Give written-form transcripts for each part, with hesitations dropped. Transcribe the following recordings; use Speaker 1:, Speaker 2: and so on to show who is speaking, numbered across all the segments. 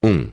Speaker 1: 1.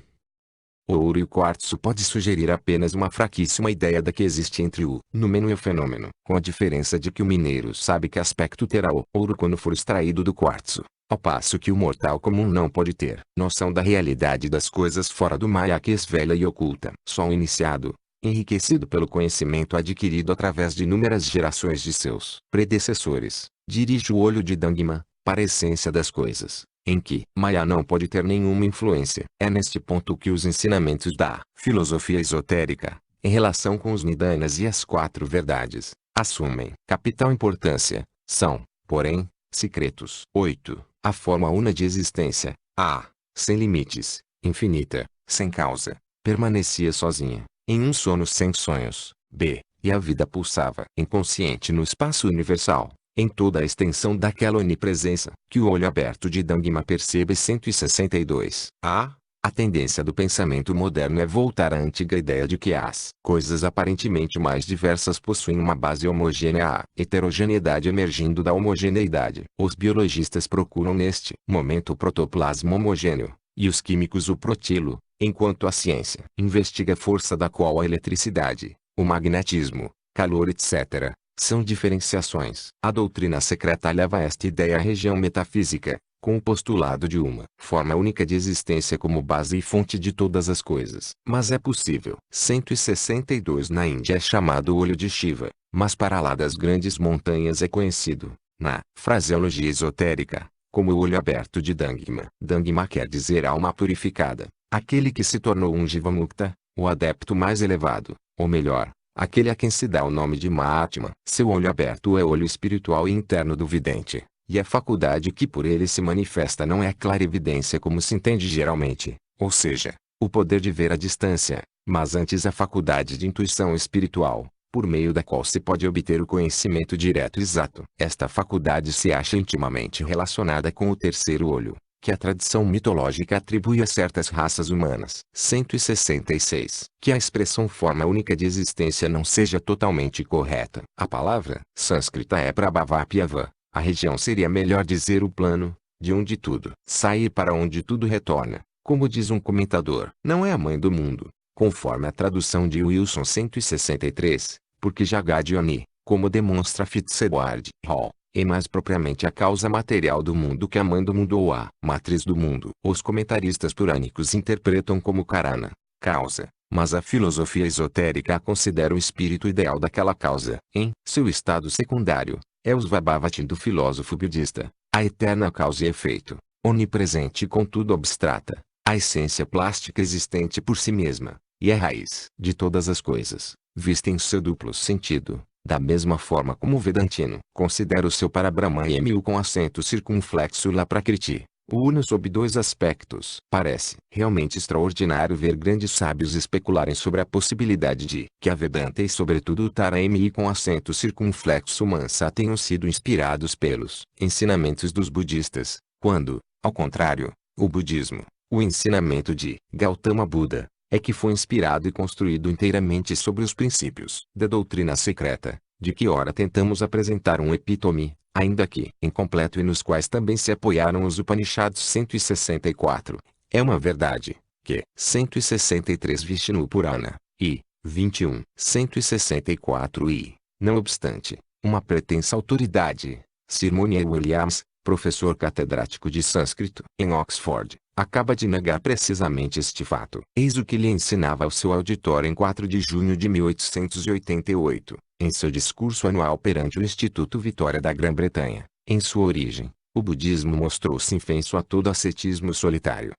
Speaker 1: O ouro e o quartzo pode sugerir apenas uma fraquíssima ideia da que existe entre o númeno e o fenômeno, com a diferença de que o mineiro sabe que aspecto terá o ouro quando for extraído do quartzo, ao passo que o mortal comum não pode ter noção da realidade das coisas fora do Maya que esvela e oculta. Só um iniciado, enriquecido pelo conhecimento adquirido através de inúmeras gerações de seus predecessores, dirige o olho de Dangma para a essência das coisas, em que Maya não pode ter nenhuma influência. É neste ponto que os ensinamentos da filosofia esotérica, em relação com os Nidanas e as quatro verdades, assumem capital importância. São, porém, secretos. 8. A forma una de existência, A, sem limites, infinita, sem causa, permanecia sozinha, em um sono sem sonhos. B, e a vida pulsava inconsciente no espaço universal, em toda a extensão daquela onipresença que o olho aberto de Dangma percebe. 162. A tendência do pensamento moderno é voltar à antiga ideia de que as coisas aparentemente mais diversas possuem uma base homogênea, a heterogeneidade emergindo da homogeneidade. Os biologistas procuram neste momento o protoplasma homogêneo, e os químicos o protilo, enquanto a ciência investiga a força da qual a eletricidade, o magnetismo, calor etc., são diferenciações. A doutrina secreta leva esta ideia à região metafísica, com o postulado de uma forma única de existência como base e fonte de todas as coisas. Mas é possível. 162. Na Índia é chamado olho de Shiva, mas para lá das grandes montanhas é conhecido, na fraseologia esotérica, como o olho aberto de Dangma. Dangma quer dizer alma purificada, aquele que se tornou um Jivamukta, o adepto mais elevado, ou melhor, aquele a quem se dá o nome de Mahatma. Seu olho aberto é o olho espiritual e interno do vidente, e a faculdade que por ele se manifesta não é a clarividência como se entende geralmente, ou seja, o poder de ver à distância, mas antes a faculdade de intuição espiritual, por meio da qual se pode obter o conhecimento direto e exato. Esta faculdade se acha intimamente relacionada com o terceiro olho, que a tradição mitológica atribui a certas raças humanas. 166. Que a expressão forma única de existência não seja totalmente correta. A palavra sânscrita é Prabhavapiava. A região seria melhor dizer o plano, de onde tudo sai e para onde tudo retorna. Como diz um comentador, não é a mãe do mundo, conforme a tradução de Wilson 163, porque Jagadioni, como demonstra Fitzedward Hall, é mais propriamente a causa material do mundo que a mãe do mundo ou a matriz do mundo. Os comentaristas purânicos interpretam como Karana, causa, mas a filosofia esotérica a considera o espírito ideal daquela causa. Em seu estado secundário, é o Svabhavati do filósofo budista, a eterna causa e efeito, onipresente e contudo abstrata, a essência plástica existente por si mesma, e a raiz de todas as coisas, vista em seu duplo sentido, da mesma forma como o Vedantino considera o seu Parabrahmayamyu com acento circunflexo lá Prakriti, o Uno sob dois aspectos. Parece realmente extraordinário ver grandes sábios especularem sobre a possibilidade de que a Vedanta e sobretudo o Tarahemi com acento circunflexo Mansa tenham sido inspirados pelos ensinamentos dos budistas, quando, ao contrário, o budismo, o ensinamento de Gautama Buda, é que foi inspirado e construído inteiramente sobre os princípios da doutrina secreta, de que ora tentamos apresentar um epítome, ainda que incompleto e nos quais também se apoiaram os Upanishads. 164. É uma verdade, que 163 Vishnu Purana, e 21. 164 e, não obstante, uma pretensa autoridade, Sir Monier Williams, professor catedrático de sânscrito em Oxford, acaba de negar precisamente este fato. Eis o que lhe ensinava ao seu auditório em 4 de junho de 1888, em seu discurso anual perante o Instituto Vitória da Grã-Bretanha. Em sua origem, o budismo mostrou-se infenso a todo ascetismo solitário.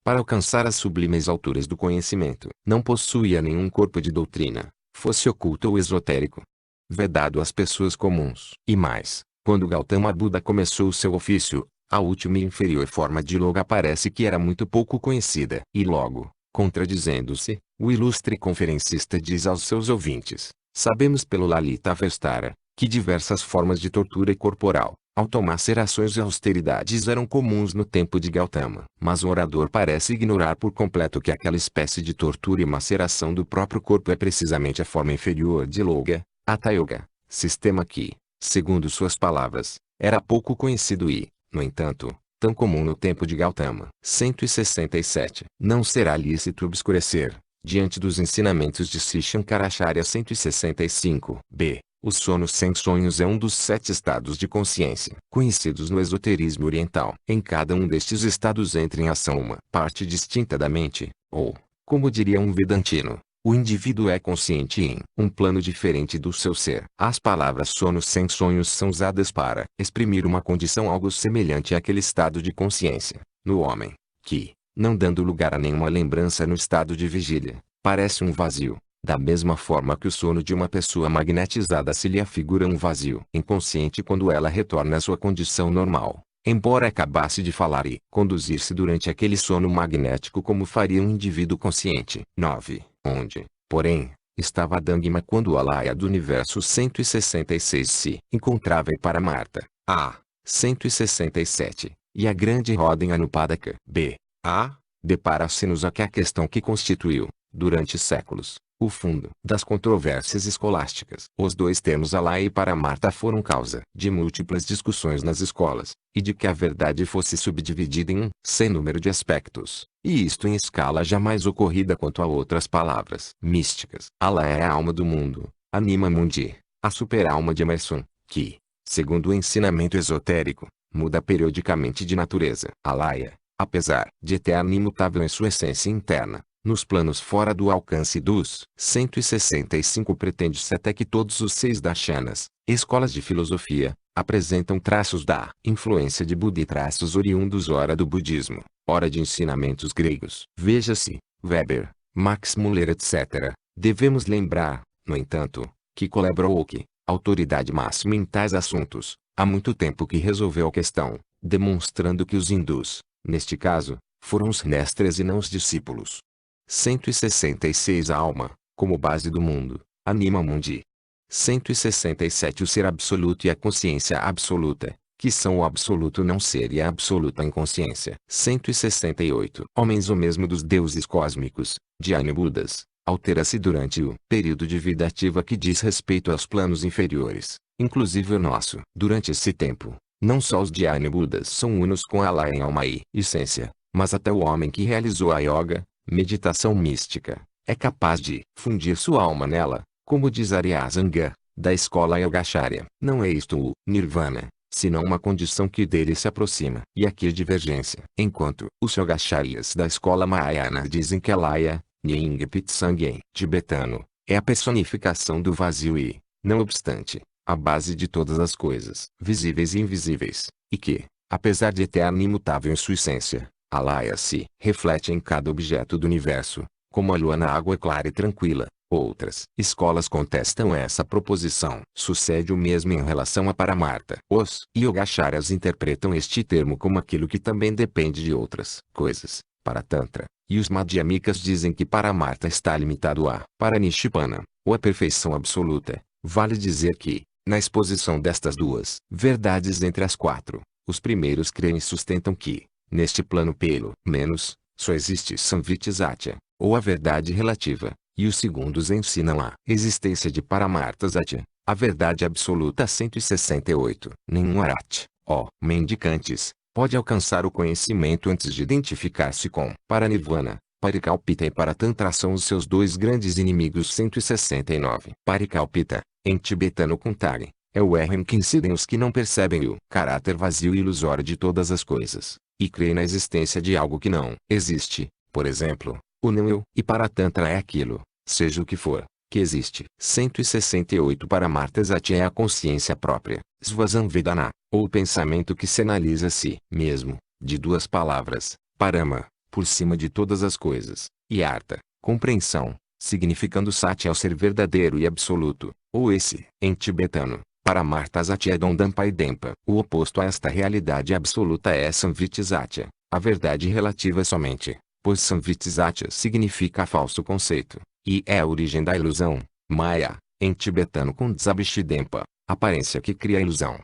Speaker 1: Para alcançar as sublimes alturas do conhecimento, não possuía nenhum corpo de doutrina, fosse oculto ou esotérico, vedado às pessoas comuns. E mais, quando Gautama Buda começou o seu ofício, a última e inferior forma de yoga parece que era muito pouco conhecida. E logo, contradizendo-se, o ilustre conferencista diz aos seus ouvintes: sabemos pelo Lalita Avestara, que diversas formas de tortura corporal, automacerações e austeridades eram comuns no tempo de Gautama. Mas o orador parece ignorar por completo que aquela espécie de tortura e maceração do próprio corpo é precisamente a forma inferior de Yoga, Hatha Yoga, sistema que, segundo suas palavras, era pouco conhecido e, no entanto, tão comum no tempo de Gautama. 167. Não será lícito obscurecer, diante dos ensinamentos de Sri Shankaracharya. 165. B. O sono sem sonhos é um dos 7 estados de consciência conhecidos no esoterismo oriental. Em cada um destes estados entra em ação uma parte distinta da mente, ou, como diria um vedantino, o indivíduo é consciente em um plano diferente do seu ser. As palavras sono sem sonhos são usadas para exprimir uma condição algo semelhante àquele estado de consciência, no homem, que, não dando lugar a nenhuma lembrança no estado de vigília, parece um vazio. Da mesma forma que o sono de uma pessoa magnetizada se lhe afigura um vazio inconsciente quando ela retorna à sua condição normal, embora acabasse de falar e conduzir-se durante aquele sono magnético como faria um indivíduo consciente. 9. Onde, porém, estava Dangma quando o Alaya do universo 166 se encontrava em Paramarta. A. 167. E a grande roda em Anupadaka. B. A. Depara-se-nos aqui a questão que constituiu, durante séculos, o fundo das controvérsias escolásticas. Os dois termos Alaya e Paramarta foram causa de múltiplas discussões nas escolas, e de que a verdade fosse subdividida em um sem número de aspectos, e isto em escala jamais ocorrida quanto a outras palavras místicas. Alaya é a alma do mundo, Anima Mundi, a super-alma de Emerson, que, segundo o ensinamento esotérico, muda periodicamente de natureza. Alaya, apesar de eterna e imutável em sua essência interna, nos planos fora do alcance dos 165 pretende-se até que todos os 6 darshanas, escolas de filosofia, apresentam traços da influência de Buda e traços oriundos ora do budismo, ora de ensinamentos gregos. Veja-se, Weber, Max Muller etc. Devemos lembrar, no entanto, que Colebrooke, autoridade máxima em tais assuntos, há muito tempo que resolveu a questão, demonstrando que os hindus, neste caso, foram os mestres e não os discípulos. 166 A alma, como base do mundo, Anima Mundi. 167 O ser absoluto e a consciência absoluta, que são o absoluto não ser e a absoluta inconsciência. 168 Homens o mesmo dos deuses cósmicos, Dhyana Budas, altera-se durante o período de vida ativa que diz respeito aos planos inferiores, inclusive o nosso. Durante esse tempo, não só os Dhyana Budas são unos com Alaya em alma e essência, mas até o homem que realizou a yoga, meditação mística, é capaz de fundir sua alma nela, como diz Aryasanga, da escola Yogacharya. Não é isto o nirvana, senão uma condição que dele se aproxima. E aqui a divergência. Enquanto os Yogacharyas da escola Mahayana dizem que Alaya, Nyingpa Tsangyen, tibetano, é a personificação do vazio e, não obstante, a base de todas as coisas, visíveis e invisíveis, e que, apesar de eterna e imutável em sua essência, Alaya se reflete em cada objeto do universo, como a lua na água clara e tranquila. Outras escolas contestam essa proposição. Sucede o mesmo em relação a Paramarta. Os Yogacharyas interpretam este termo como aquilo que também depende de outras coisas, Paratantra, e os Madhyamikas dizem que Paramarta está limitado a Paranishipana, ou a perfeição absoluta. Vale dizer que, na exposição destas duas verdades entre as 4, os primeiros creem e sustentam que, neste plano pelo menos, só existe Samviti Satya, ou a verdade relativa, e os segundos ensinam a existência de Paramarta Satya, a verdade absoluta. 168 Nenhum Arhat, ó mendicantes, pode alcançar o conhecimento antes de identificar-se com Paranirvana. Parikalpita e Paratantra são os seus dois grandes inimigos. 169 Parikalpita, em tibetano Kuntari, é o erro em que incidem os que não percebem o caráter vazio e ilusório de todas as coisas, e creem na existência de algo que não existe, por exemplo, o não eu. E Paratantra é aquilo, seja o que for, que existe. 168 Paramarta Satya é a consciência própria, Svasamvedana, ou o pensamento que se analisa a si mesmo, de duas palavras, Parama, por cima de todas as coisas, e Artha, compreensão, significando Satya ao ser verdadeiro e absoluto, ou esse, em tibetano, Paramarta Satya é Dondampa e Dempa. O oposto a esta realidade absoluta é Samviti Satya, a verdade relativa somente, pois Samviti Satya significa falso conceito, e é a origem da ilusão, Maya, em tibetano Kundzabishidempa, aparência que cria a ilusão.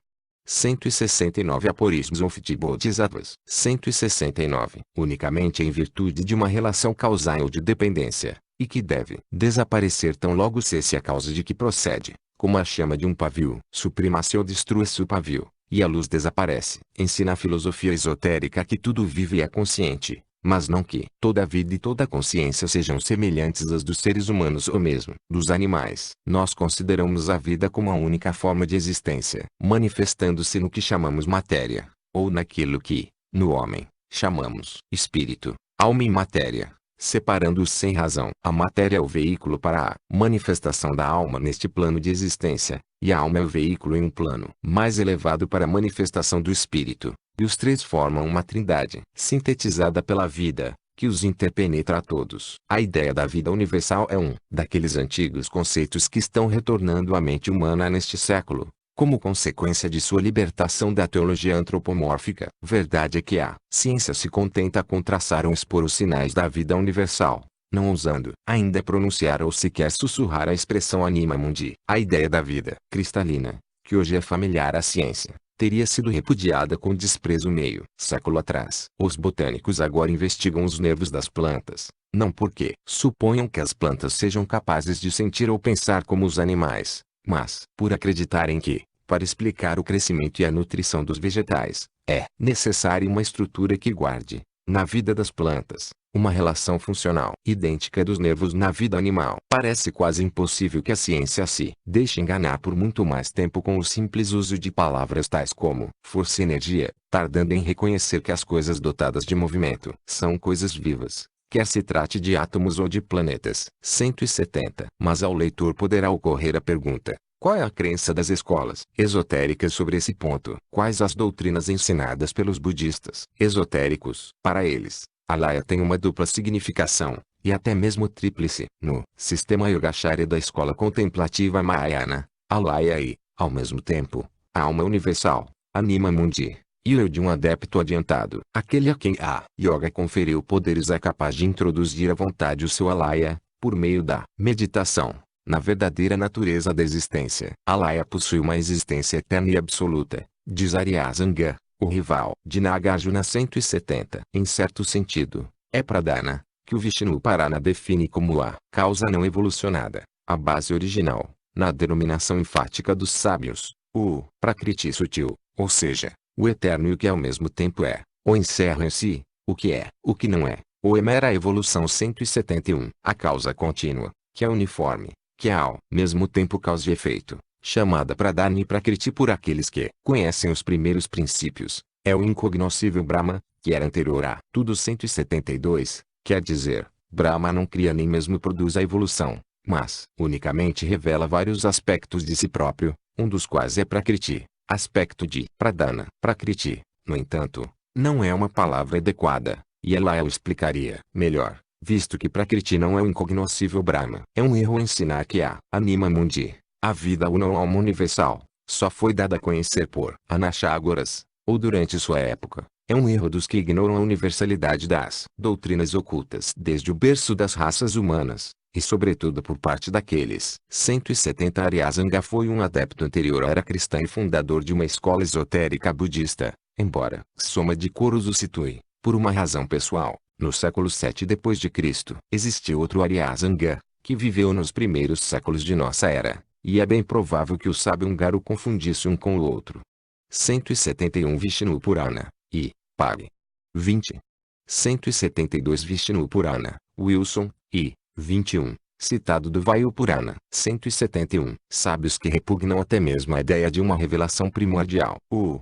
Speaker 1: 169 Aporismos of Bodhisattvas. 169 Unicamente em virtude de uma relação causal ou de dependência, e que deve desaparecer tão logo cesse a causa de que procede, como a chama de um pavio. Suprima-se ou destrua-se o pavio, e a luz desaparece. Ensina a filosofia esotérica que tudo vive e é consciente, mas não que toda a vida e toda a consciência sejam semelhantes às dos seres humanos ou mesmo dos animais. Nós consideramos a vida como a única forma de existência, manifestando-se no que chamamos matéria, ou naquilo que, no homem, chamamos espírito, alma e matéria, separando-os sem razão. A matéria é o veículo para a manifestação da alma neste plano de existência, e a alma é o veículo em um plano mais elevado para a manifestação do espírito, e os três formam uma trindade, sintetizada pela vida, que os interpenetra a todos. A ideia da vida universal é um daqueles antigos conceitos que estão retornando à mente humana neste século, como consequência de sua libertação da teologia antropomórfica. Verdade é que a ciência se contenta com traçar ou expor os sinais da vida universal, não ousando ainda pronunciar ou sequer sussurrar a expressão anima mundi. A ideia da vida cristalina, que hoje é familiar à ciência, teria sido repudiada com desprezo meio século atrás. Os botânicos agora investigam os nervos das plantas, não porque suponham que as plantas sejam capazes de sentir ou pensar como os animais, mas por acreditarem que, para explicar o crescimento e a nutrição dos vegetais, é necessária uma estrutura que guarde, na vida das plantas, uma relação funcional idêntica dos nervos na vida animal. Parece quase impossível que a ciência se deixe enganar por muito mais tempo com o simples uso de palavras tais como força e energia, tardando em reconhecer que as coisas dotadas de movimento são coisas vivas, quer se trate de átomos ou de planetas. 170. Mas ao leitor poderá ocorrer a pergunta: qual é a crença das escolas esotéricas sobre esse ponto? Quais as doutrinas ensinadas pelos budistas esotéricos? Para eles, a Laya tem uma dupla significação, e até mesmo tríplice. No sistema Yogacarya da escola contemplativa Mahayana, a Laya e, ao mesmo tempo, a alma universal, anima mundi, e o eu de um adepto adiantado. Aquele a quem a yoga conferiu poderes é capaz de introduzir à vontade o seu alaya, por meio da meditação, na verdadeira natureza da existência. A Laya possui uma existência eterna e absoluta, diz Aryasanga, o rival de Nagarjuna. 170. Em certo sentido, é Pradana, que o Vishnu Parana define como a causa não evolucionada, a base original, na denominação enfática dos sábios, o Prakriti sutil, ou seja, o eterno e o que ao mesmo tempo é, ou encerra em si, o que não é, ou é mera evolução. 171. A causa contínua, que é uniforme, que é ao mesmo tempo causa e efeito, chamada Pradana e Prakriti por aqueles que conhecem os primeiros princípios, é o incognoscível Brahma, que era anterior a tudo. 172. Quer dizer, Brahma não cria nem mesmo produz a evolução, mas unicamente revela vários aspectos de si próprio, um dos quais é Prakriti, aspecto de Pradana. Prakriti, no entanto, não é uma palavra adequada, e ela explicaria melhor, visto que Prakriti não é o incognoscível Brahma. É um erro ensinar que a anima mundi, a vida ou não alma universal, só foi dada a conhecer por Anaxágoras, ou durante sua época. É um erro dos que ignoram a universalidade das doutrinas ocultas desde o berço das raças humanas, e sobretudo por parte daqueles. 170. Aryasanga foi um adepto anterior à era cristã e fundador de uma escola esotérica budista, embora Soma de Coros o situe, por uma razão pessoal, no século 7 d.C. Existiu outro Aryasanga, que viveu nos primeiros séculos de nossa era, e é bem provável que o sábio húngaro confundisse um com o outro. 171. Vishnu Purana, e Pali. 20. 172. Vishnu Purana, Wilson, e 21. Citado do Vayu Purana. 171. Sábios que repugnam até mesmo a ideia de uma revelação primordial. O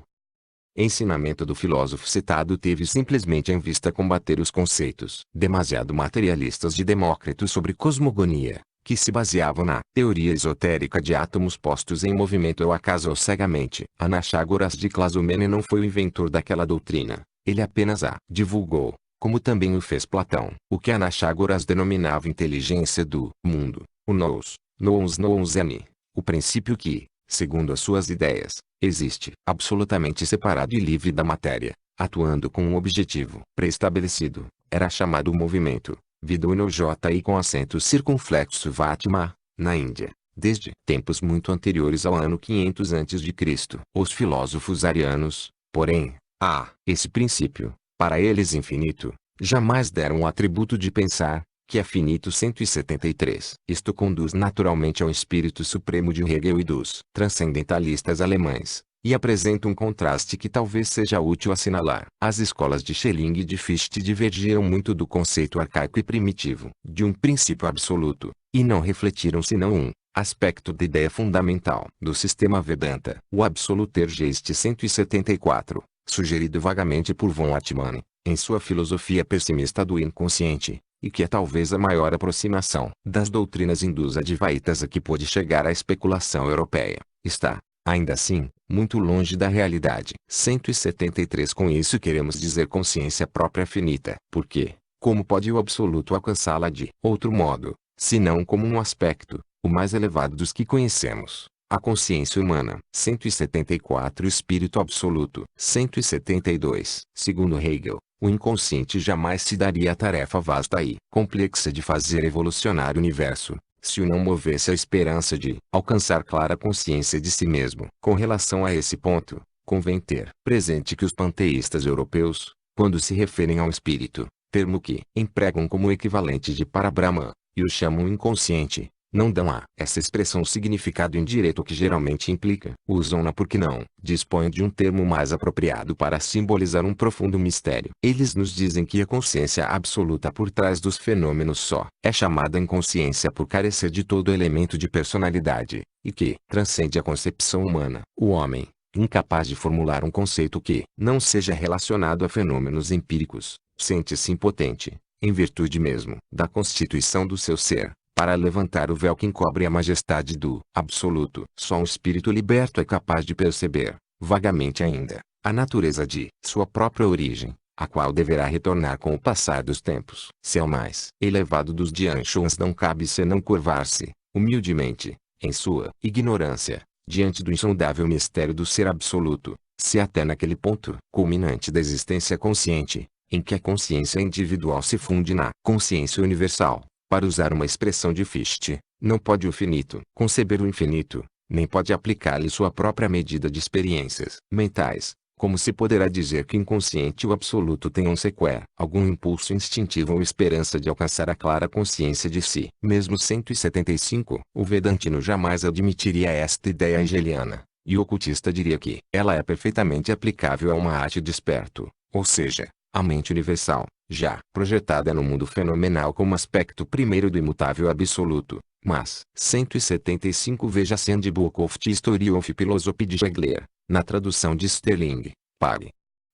Speaker 1: ensinamento do filósofo citado teve simplesmente em vista combater os conceitos demasiado materialistas de Demócrito sobre cosmogonia, que se baseavam na teoria esotérica de átomos postos em movimento ao acaso ou cegamente. Anaxágoras de Clazomene não foi o inventor daquela doutrina, ele apenas a divulgou, como também o fez Platão. O que Anaxágoras denominava inteligência do mundo, o nous ene, o princípio que, segundo as suas ideias, existe absolutamente separado e livre da matéria, atuando com um objetivo pré-estabelecido, era chamado movimento, vida e com acento circunflexo Vatma, na Índia, desde tempos muito anteriores ao ano 500 a.C. Os filósofos arianos, porém, a esse princípio, para eles infinito, jamais deram o atributo de pensar, que é finito. 173. Isto conduz naturalmente ao espírito supremo de Hegel e dos transcendentalistas alemães, e apresenta um contraste que talvez seja útil assinalar. As escolas de Schelling e de Fichte divergiram muito do conceito arcaico e primitivo de um princípio absoluto, e não refletiram senão um aspecto da ideia fundamental do sistema Vedanta. O Absoluter Geist 174, sugerido vagamente por von Atman, em sua filosofia pessimista do inconsciente, e que é talvez a maior aproximação das doutrinas hindus advaitas a que pôde chegar a especulação europeia, está, ainda assim, muito longe da realidade. 173 Com isso queremos dizer consciência própria finita, porque, como pode o absoluto alcançá-la de outro modo, senão como um aspecto, o mais elevado dos que conhecemos? A consciência humana. 174 Espírito absoluto. 172 Segundo Hegel, o inconsciente jamais se daria a tarefa vasta e complexa de fazer evolucionar o universo, se o não movesse a esperança de alcançar clara consciência de si mesmo. Com relação a esse ponto, convém ter presente que os panteístas europeus, quando se referem ao espírito, termo que empregam como equivalente de Parabrahman, e o chamam inconsciente, não dão a essa expressão significado indireto que geralmente implica. Usam-na porque não dispõem de um termo mais apropriado para simbolizar um profundo mistério. Eles nos dizem que a consciência absoluta por trás dos fenômenos só é chamada inconsciência por carecer de todo elemento de personalidade, e que transcende a concepção humana. O homem, incapaz de formular um conceito que não seja relacionado a fenômenos empíricos, sente-se impotente, em virtude mesmo da constituição do seu ser, para levantar o véu que encobre a majestade do absoluto. Só um espírito liberto é capaz de perceber, vagamente ainda, a natureza de sua própria origem, a qual deverá retornar com o passar dos tempos. Se ao mais elevado dos Dianshons não cabe senão curvar-se, humildemente, em sua ignorância, diante do insondável mistério do ser absoluto, se até naquele ponto culminante da existência consciente, em que a consciência individual se funde na consciência universal, para usar uma expressão de Fichte, não pode o finito conceber o infinito, nem pode aplicar-lhe sua própria medida de experiências mentais, como se poderá dizer que inconsciente o absoluto tem um sequer, algum impulso instintivo ou esperança de alcançar a clara consciência de si. Mesmo 175, o Vedantino jamais admitiria esta ideia hegeliana, e o ocultista diria que ela é perfeitamente aplicável a uma arte de esperto, ou seja, a mente universal, já projetada no mundo fenomenal como aspecto primeiro do imutável absoluto. Mas, 175 Veja-se Handbook of the History of Philosophy de Hegler, na tradução de Sterling, Pag.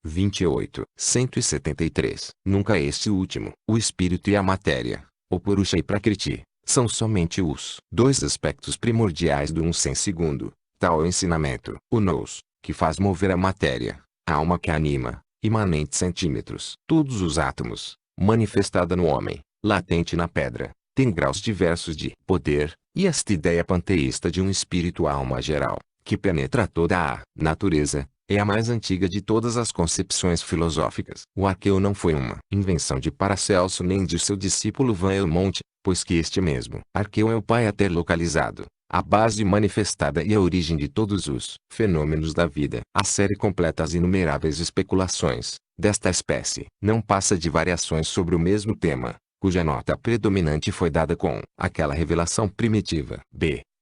Speaker 1: 28. 173. Nunca este último, o espírito e a matéria, o Purusha e Prakriti, são somente os dois aspectos primordiais do um sem segundo, tal ensinamento. O nous, que faz mover a matéria, a alma que anima, imanente centímetros. Todos os átomos, manifestada no homem, latente na pedra, tem graus diversos de poder, e esta ideia panteísta de um espírito-alma geral, que penetra toda a natureza, é a mais antiga de todas as concepções filosóficas. O arqueu não foi uma invenção de Paracelso nem de seu discípulo Van Helmont, pois que este mesmo arqueu é o pai a ter localizado a base manifestada e a origem de todos os fenômenos da vida. A série completa as inumeráveis especulações desta espécie não passa de variações sobre o mesmo tema, cuja nota predominante foi dada com aquela revelação primitiva.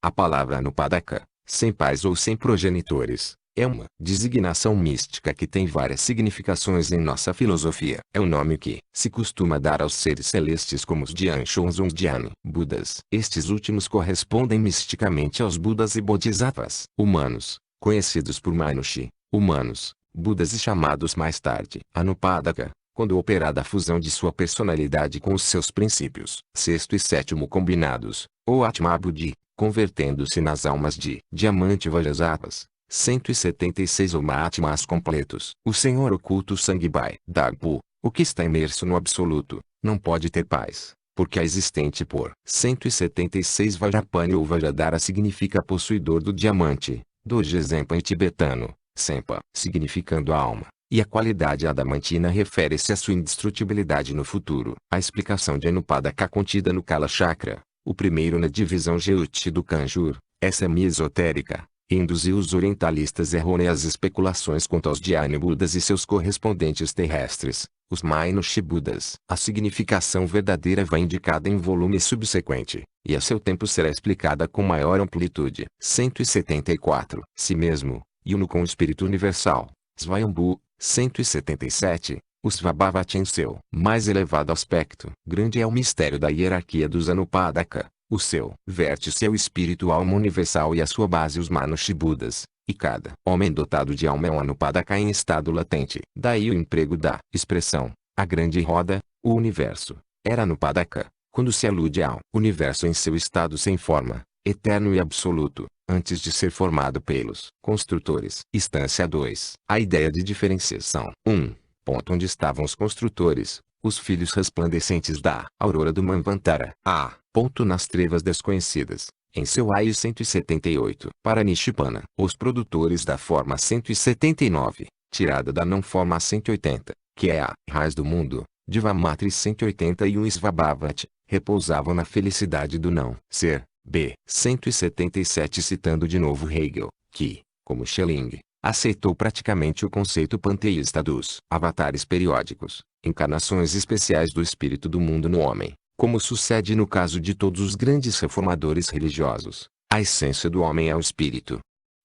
Speaker 1: A palavra Anupadaka, sem pais ou sem progenitores, é uma designação mística que tem várias significações em nossa filosofia. É o nome que se costuma dar aos seres celestes como os Dhyānshons ou os Dhyani Budas. Estes últimos correspondem misticamente aos Budas e Bodhisattvas humanos, conhecidos por Manushi, humanos, Budas e chamados mais tarde Anupadaka, quando operada a fusão de sua personalidade com os seus princípios sexto e sétimo combinados, ou Atma Buddhi, convertendo-se nas almas de diamante Vajrasattva's. 176 ou Mahatmas completos. O Senhor oculto Sanghbai Dagpo, o que está imerso no absoluto, não pode ter paz, porque é existente por 176 Vajrapani ou Vajradhara significa possuidor do diamante, do exemplo em tibetano, Sempa, significando a alma, e a qualidade adamantina refere-se à sua indestrutibilidade no futuro. A explicação de Anupadaka contida no Kala Chakra, o primeiro na divisão Jyoti do Kanjur, é semi-esotérica, e induziu os orientalistas errôneas especulações quanto aos Dhyani Budas e seus correspondentes terrestres, os Manushi Budas. A significação verdadeira vai indicada em volume subsequente, e a seu tempo será explicada com maior amplitude. 174. Si mesmo, e uno com o Espírito Universal. Svayambhu, 177. O Svabhavati em seu mais elevado aspecto. Grande é o mistério da hierarquia dos Anupadaka. O seu vértice é o espírito alma universal e a sua base os Manushibuddhas. E cada homem dotado de alma é um Anupadaka em estado latente. Daí o emprego da expressão, a grande roda, o universo. Era Anupadaka, quando se alude ao universo em seu estado sem forma, eterno e absoluto, antes de ser formado pelos construtores. Instância 2. A ideia de diferenciação. 1. Ponto onde estavam os construtores, os filhos resplandecentes da aurora do Manvantara. A. Ponto nas trevas desconhecidas, em seu AIS 178. Para Nishipana, os produtores da forma 179, tirada da não forma 180, que é a raiz do mundo, Divamatri 181 e Svabhavati, repousavam na felicidade do não ser. B. 177 citando de novo Hegel, que, como Schelling, aceitou praticamente o conceito panteísta dos avatares periódicos, encarnações especiais do espírito do mundo no homem, como sucede no caso de todos os grandes reformadores religiosos. A essência do homem é o espírito.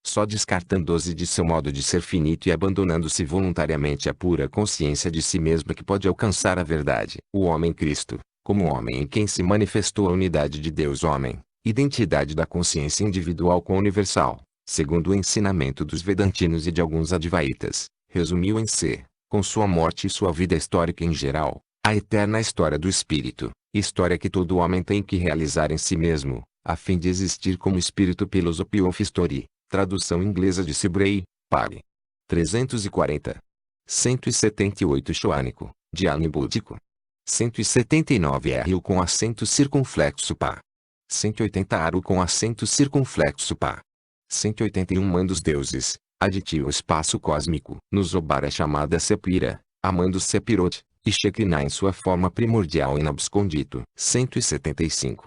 Speaker 1: Só descartando-se de seu modo de ser finito e abandonando-se voluntariamente à pura consciência de si mesmo que pode alcançar a verdade. O homem Cristo, como homem em quem se manifestou a unidade de Deus-Homem, identidade da consciência individual com a universal, segundo o ensinamento dos Vedantinos e de alguns Advaitas, resumiu em ser, com sua morte e sua vida histórica em geral, a eterna história do espírito, história que todo homem tem que realizar em si mesmo, a fim de existir como espírito Philosophy of History, tradução inglesa de Sibrey, Pag. 340. 178 Shoânico, Dhyani Búdico. 179 Rio com acento circunflexo Pá. 180 Aru com acento circunflexo Pá. 181 Mãe dos deuses, aditivo espaço cósmico. No Zobar é chamada Sepira, Amando Sepirot, e Shekinah em sua forma primordial inabscondito. 175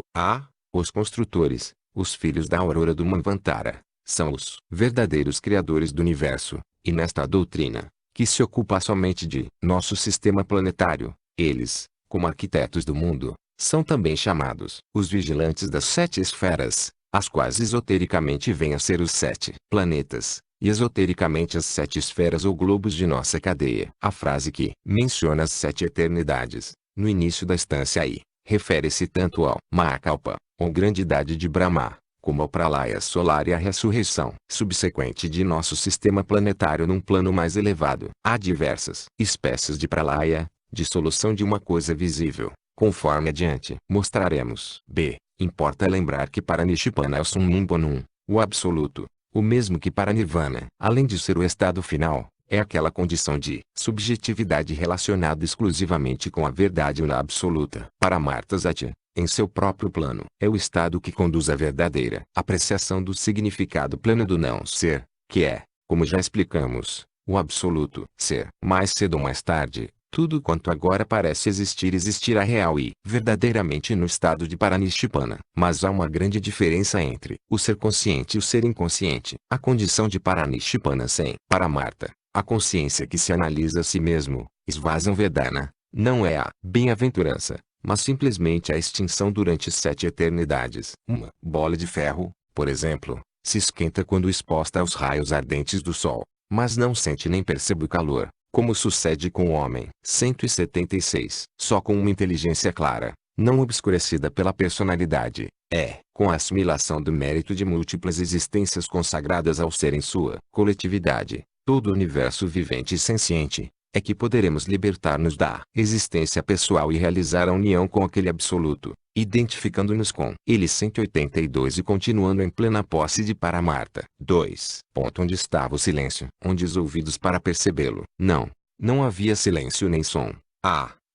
Speaker 1: Os construtores, os filhos da aurora do Manvantara, são os verdadeiros criadores do universo, e nesta doutrina, que se ocupa somente de nosso sistema planetário, eles, como arquitetos do mundo, são também chamados os vigilantes das 7 esferas, as quais esotericamente vêm a ser os 7 planetas, e esotericamente as 7 esferas ou globos de nossa cadeia. A frase que menciona as 7 eternidades, no início da instância aí, refere-se tanto ao Mahakalpa, ou grande idade de Brahma, como ao Pralaya solar e à ressurreição subsequente de nosso sistema planetário num plano mais elevado. Há diversas espécies de Pralaya, dissolução de uma coisa visível, conforme adiante mostraremos. B. Importa lembrar que para Nishipana é o Summum Bonum, o absoluto, o mesmo que para Nirvana. Além de ser o estado final, é aquela condição de subjetividade relacionada exclusivamente com a verdade una absoluta. Para Marta Satya, em seu próprio plano, é o estado que conduz à verdadeira apreciação do significado pleno do não ser, que é, como já explicamos, o absoluto ser. Mais cedo ou mais tarde, tudo quanto agora parece existir existirá real e verdadeiramente no estado de Paranishipana. Mas há uma grande diferença entre o ser consciente e o ser inconsciente. A condição de Paranishipana sem Paramarta, a consciência que se analisa a si mesmo, Svasam Vedana, não é a bem-aventurança, mas simplesmente a extinção durante 7 eternidades. Uma bola de ferro, por exemplo, se esquenta quando exposta aos raios ardentes do sol, mas não sente nem percebe o calor, como sucede com o homem. 176. Só com uma inteligência clara, não obscurecida pela personalidade, com a assimilação do mérito de múltiplas existências consagradas ao ser em sua coletividade, todo o universo vivente e senciente, é que poderemos libertar-nos da existência pessoal e realizar a união com aquele absoluto, identificando-nos com ele. 182 E continuando em plena posse de Paramarta. 2. Ponto onde estava o silêncio, onde os ouvidos para percebê-lo. Não havia silêncio nem som.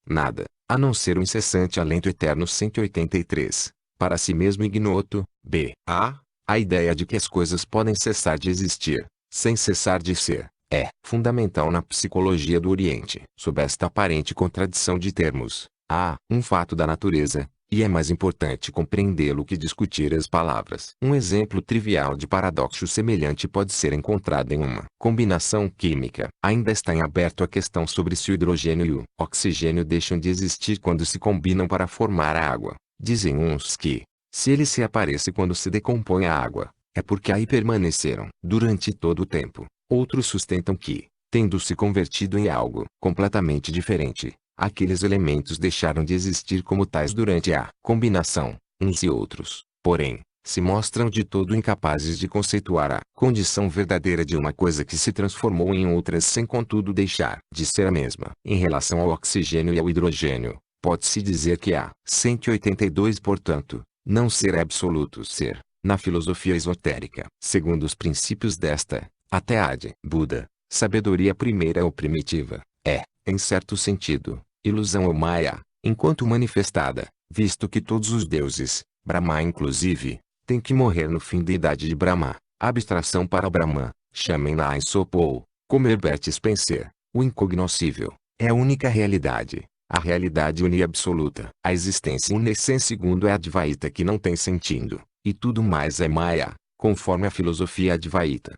Speaker 1: Nada, a não ser o incessante alento eterno. 183. Para si mesmo ignoto. B. A ideia de que as coisas podem cessar de existir, sem cessar de ser, é fundamental na psicologia do Oriente. Sob esta aparente contradição de termos, há um fato da natureza, e é mais importante compreendê-lo que discutir as palavras. Um exemplo trivial de paradoxo semelhante pode ser encontrado em uma combinação química. Ainda está em aberto a questão sobre se o hidrogênio e o oxigênio deixam de existir quando se combinam para formar a água. Dizem uns que, se ele se aparece quando se decompõe a água, é porque aí permaneceram durante todo o tempo. Outros sustentam que, tendo se convertido em algo completamente diferente, aqueles elementos deixaram de existir como tais durante a combinação, uns e outros, porém, se mostram de todo incapazes de conceituar a condição verdadeira de uma coisa que se transformou em outras sem contudo deixar de ser a mesma. Em relação ao oxigênio e ao hidrogênio, pode-se dizer que há 182, portanto, não ser é absoluto ser, na filosofia esotérica. Segundo os princípios desta, até há de Buda, sabedoria primeira ou primitiva, é, em certo sentido, ilusão ou maya, enquanto manifestada, visto que todos os deuses, Brahma inclusive, têm que morrer no fim da idade de Brahma. Abstração para Brahma, chamem-na Aesop ou, como Herbert Spencer, o incognoscível, é a única realidade, a realidade absoluta. A existência unicem segundo é Advaita que não tem sentido, e tudo mais é Maya, conforme a filosofia Advaita.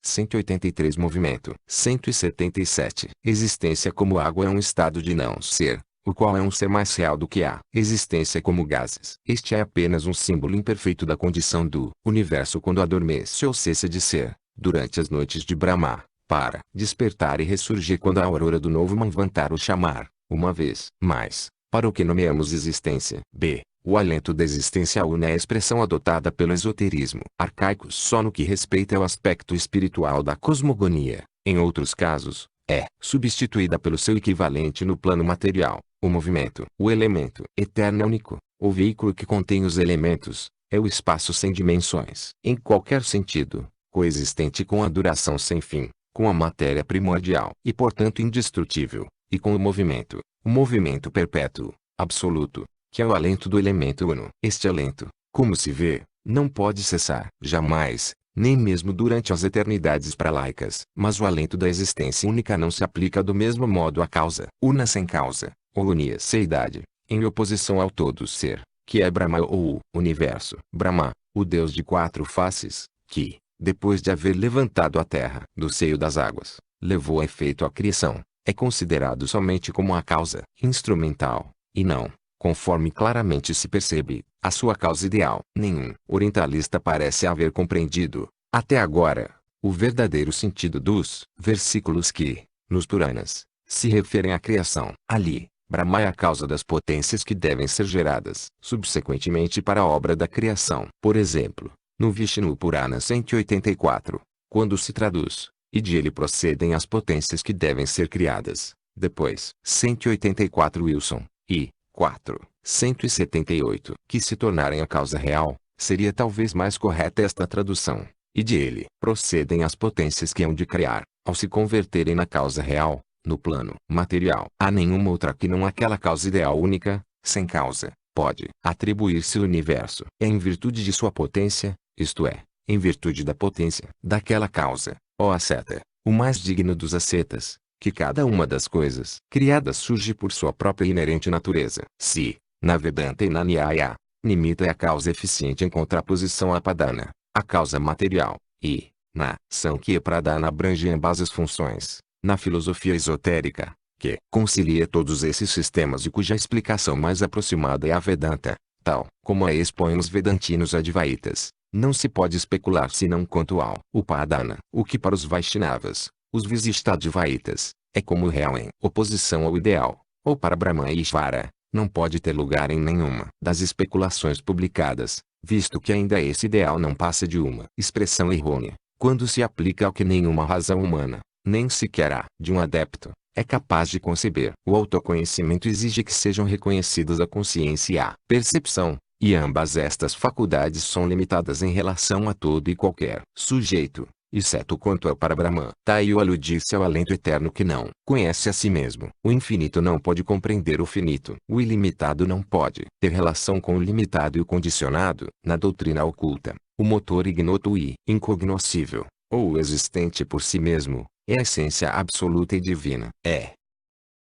Speaker 1: 183 Movimento 177 Existência como água é um estado de não ser, o qual é um ser mais real do que a existência como gases. Este é apenas um símbolo imperfeito da condição do universo quando adormece ou cessa de ser, durante as noites de Brahma, para despertar e ressurgir quando a aurora do novo Manvantara o chamar, uma vez mais, para o que nomeamos existência. B. O alento da existência une é a expressão adotada pelo esoterismo arcaico só no que respeita ao aspecto espiritual da cosmogonia. Em outros casos, é substituída pelo seu equivalente no plano material, o movimento. O elemento eterno é único, o veículo que contém os elementos, é o espaço sem dimensões. Em qualquer sentido, coexistente com a duração sem fim, com a matéria primordial e portanto indestrutível, e com o movimento perpétuo, absoluto, que é o alento do elemento uno. Este alento, como se vê, não pode cessar, jamais, nem mesmo durante as eternidades pralaicas. Mas o alento da existência única não se aplica do mesmo modo à causa, una sem causa, ou unia-seidade, em oposição ao todo ser, que é Brahma ou o universo. Brahma, o Deus de quatro faces, que, depois de haver levantado a terra do seio das águas, levou a efeito a criação, é considerado somente como a causa instrumental, e não, conforme claramente se percebe, a sua causa ideal. Nenhum orientalista parece haver compreendido, até agora, o verdadeiro sentido dos versículos que, nos Puranas, se referem à criação. Ali, Brahma é a causa das potências que devem ser geradas, subsequentemente para a obra da criação. Por exemplo, no Vishnu Purana 184, quando se traduz, e de ele procedem as potências que devem ser criadas, depois, 184 Wilson, e 4. 178. Que se tornarem a causa real, seria talvez mais correta esta tradução. E de ele procedem as potências que hão de criar, ao se converterem na causa real, no plano material. Há nenhuma outra que não aquela causa ideal única, sem causa, pode atribuir-se o universo. É em virtude de sua potência, isto é, em virtude da potência daquela causa, ó asceta, o mais digno dos ascetas, que cada uma das coisas criadas surge por sua própria inerente natureza. Se, na Vedanta e na Nyaya, Nimitta é a causa eficiente em contraposição à Padana, a causa material, e, na Sankhya Pradana abrange ambas as funções, na filosofia esotérica, que concilia todos esses sistemas e cuja explicação mais aproximada é a Vedanta, tal como a expõem os Vedantinos Advaitas, não se pode especular senão quanto ao Upadana, o que para os Vaishnavas, os Visishtadvaitas, é como real em oposição ao ideal, ou para Brahma e Ishvara, não pode ter lugar em nenhuma das especulações publicadas, visto que ainda esse ideal não passa de uma expressão errônea, quando se aplica ao que nenhuma razão humana, nem sequer a de um adepto, é capaz de conceber. O autoconhecimento exige que sejam reconhecidas a consciência e a percepção, e ambas estas faculdades são limitadas em relação a todo e qualquer sujeito, exceto quanto é para Brahman. Daí o aludir-se ao alento eterno que não conhece a si mesmo. O infinito não pode compreender o finito. O ilimitado não pode ter relação com o limitado e o condicionado. Na doutrina oculta, o motor ignoto e incognoscível, ou o existente por si mesmo, é a essência absoluta e divina. É,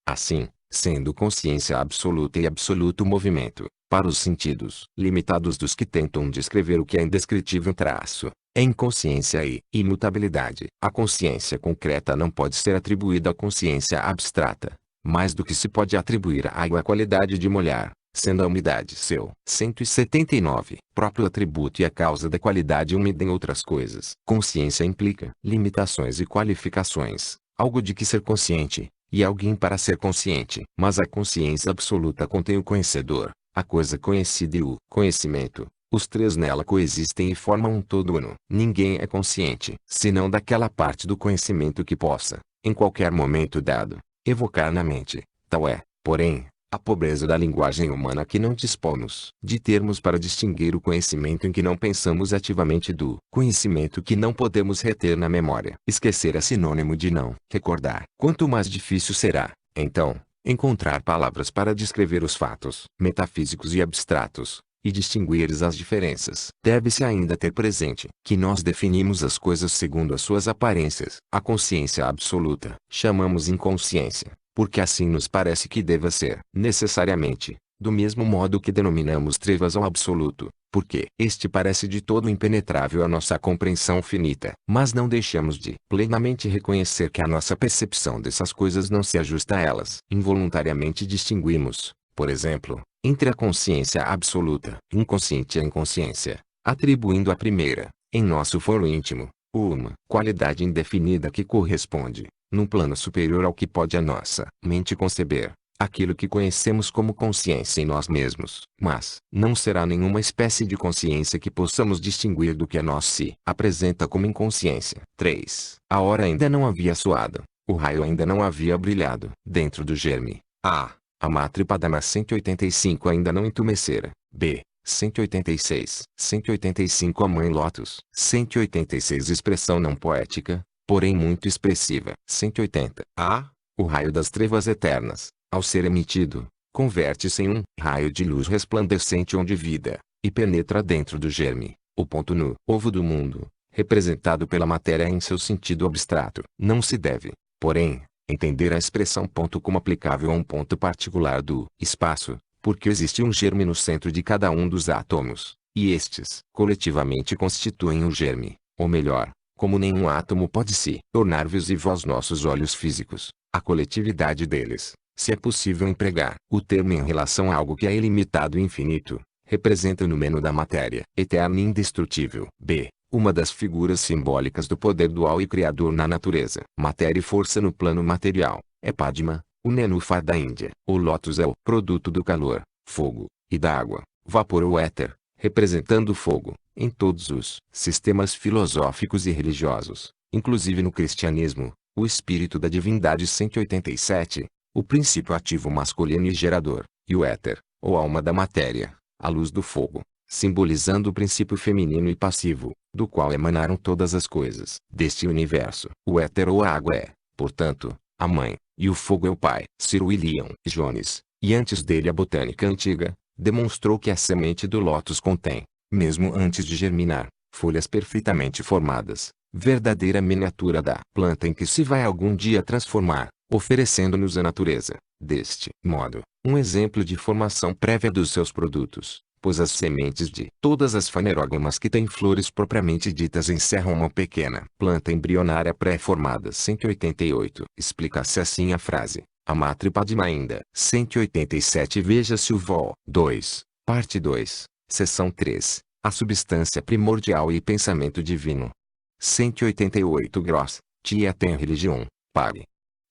Speaker 1: assim, sendo consciência absoluta e absoluto movimento, para os sentidos limitados dos que tentam descrever o que é indescritível traço, é inconsciência e imutabilidade. A consciência concreta não pode ser atribuída à consciência abstrata, mais do que se pode atribuir à água a qualidade de molhar, sendo a umidade seu 179 próprio atributo e a causa da qualidade úmida em outras coisas. Consciência implica limitações e qualificações, algo de que ser consciente, e alguém para ser consciente. Mas a consciência absoluta contém o conhecedor, a coisa conhecida e o conhecimento. Os três nela coexistem e formam um todo uno. Ninguém é consciente, senão daquela parte do conhecimento que possa, em qualquer momento dado, evocar na mente. Tal é, porém, a pobreza da linguagem humana que não dispomos de termos para distinguir o conhecimento em que não pensamos ativamente do conhecimento que não podemos reter na memória. Esquecer é sinônimo de não recordar. Quanto mais difícil será, então, encontrar palavras para descrever os fatos metafísicos e abstratos, e distinguir as diferenças. Deve-se ainda ter presente que nós definimos as coisas segundo as suas aparências. A consciência absoluta chamamos inconsciência, porque assim nos parece que deva ser. Necessariamente, do mesmo modo que denominamos trevas ao absoluto, porque este parece de todo impenetrável à nossa compreensão finita. Mas não deixamos de plenamente reconhecer que a nossa percepção dessas coisas não se ajusta a elas. Involuntariamente distinguimos, por exemplo, entre a consciência absoluta, inconsciente e a inconsciência, atribuindo à primeira, em nosso foro íntimo, uma qualidade indefinida que corresponde, num plano superior ao que pode a nossa mente conceber, aquilo que conhecemos como consciência em nós mesmos. Mas não será nenhuma espécie de consciência que possamos distinguir do que a nós se apresenta como inconsciência. 3. A hora ainda não havia soado, o raio ainda não havia brilhado dentro do germe. A Matripadama 185 ainda não entumecera. B. 186. 185 A Mãe Lótus. 186 Expressão não poética, porém muito expressiva. 180. O raio das trevas eternas, ao ser emitido, converte-se em um raio de luz resplandecente onde vida, e penetra dentro do germe, o ponto no ovo do mundo, representado pela matéria em seu sentido abstrato. Não se deve, porém, entender a expressão ponto como aplicável a um ponto particular do espaço, porque existe um germe no centro de cada um dos átomos, e estes, coletivamente constituem o germe, ou melhor, como nenhum átomo pode se tornar visível aos nossos olhos físicos, a coletividade deles, se é possível empregar o termo em relação a algo que é ilimitado e infinito, representa o número da matéria, eterna e indestrutível. B. Uma das figuras simbólicas do poder dual e criador na natureza. Matéria e força no plano material, é Padma, o nenúfar da Índia. O lótus é o produto do calor, fogo, e da água, vapor ou éter, representando o fogo, em todos os sistemas filosóficos e religiosos, inclusive no cristianismo, o espírito da divindade 187, o princípio ativo masculino e gerador, e o éter, ou alma da matéria, a luz do fogo, simbolizando o princípio feminino e passivo, do qual emanaram todas as coisas deste universo. O éter ou a água é, portanto, a mãe, e o fogo é o pai. Sir William Jones, e antes dele a botânica antiga, demonstrou que a semente do lótus contém, mesmo antes de germinar, folhas perfeitamente formadas, verdadeira miniatura da planta em que se vai algum dia transformar, oferecendo-nos a natureza, deste modo, um exemplo de formação prévia dos seus produtos. Pois as sementes de todas as fanerógamas que têm flores propriamente ditas encerram uma pequena planta embrionária pré-formada. 188. Explica-se assim a frase, a Matripadma ainda. 187 Veja-se o Vol. 2, parte 2, seção 3, a substância primordial e pensamento divino. 188 Gross, Tia tem religião, pague.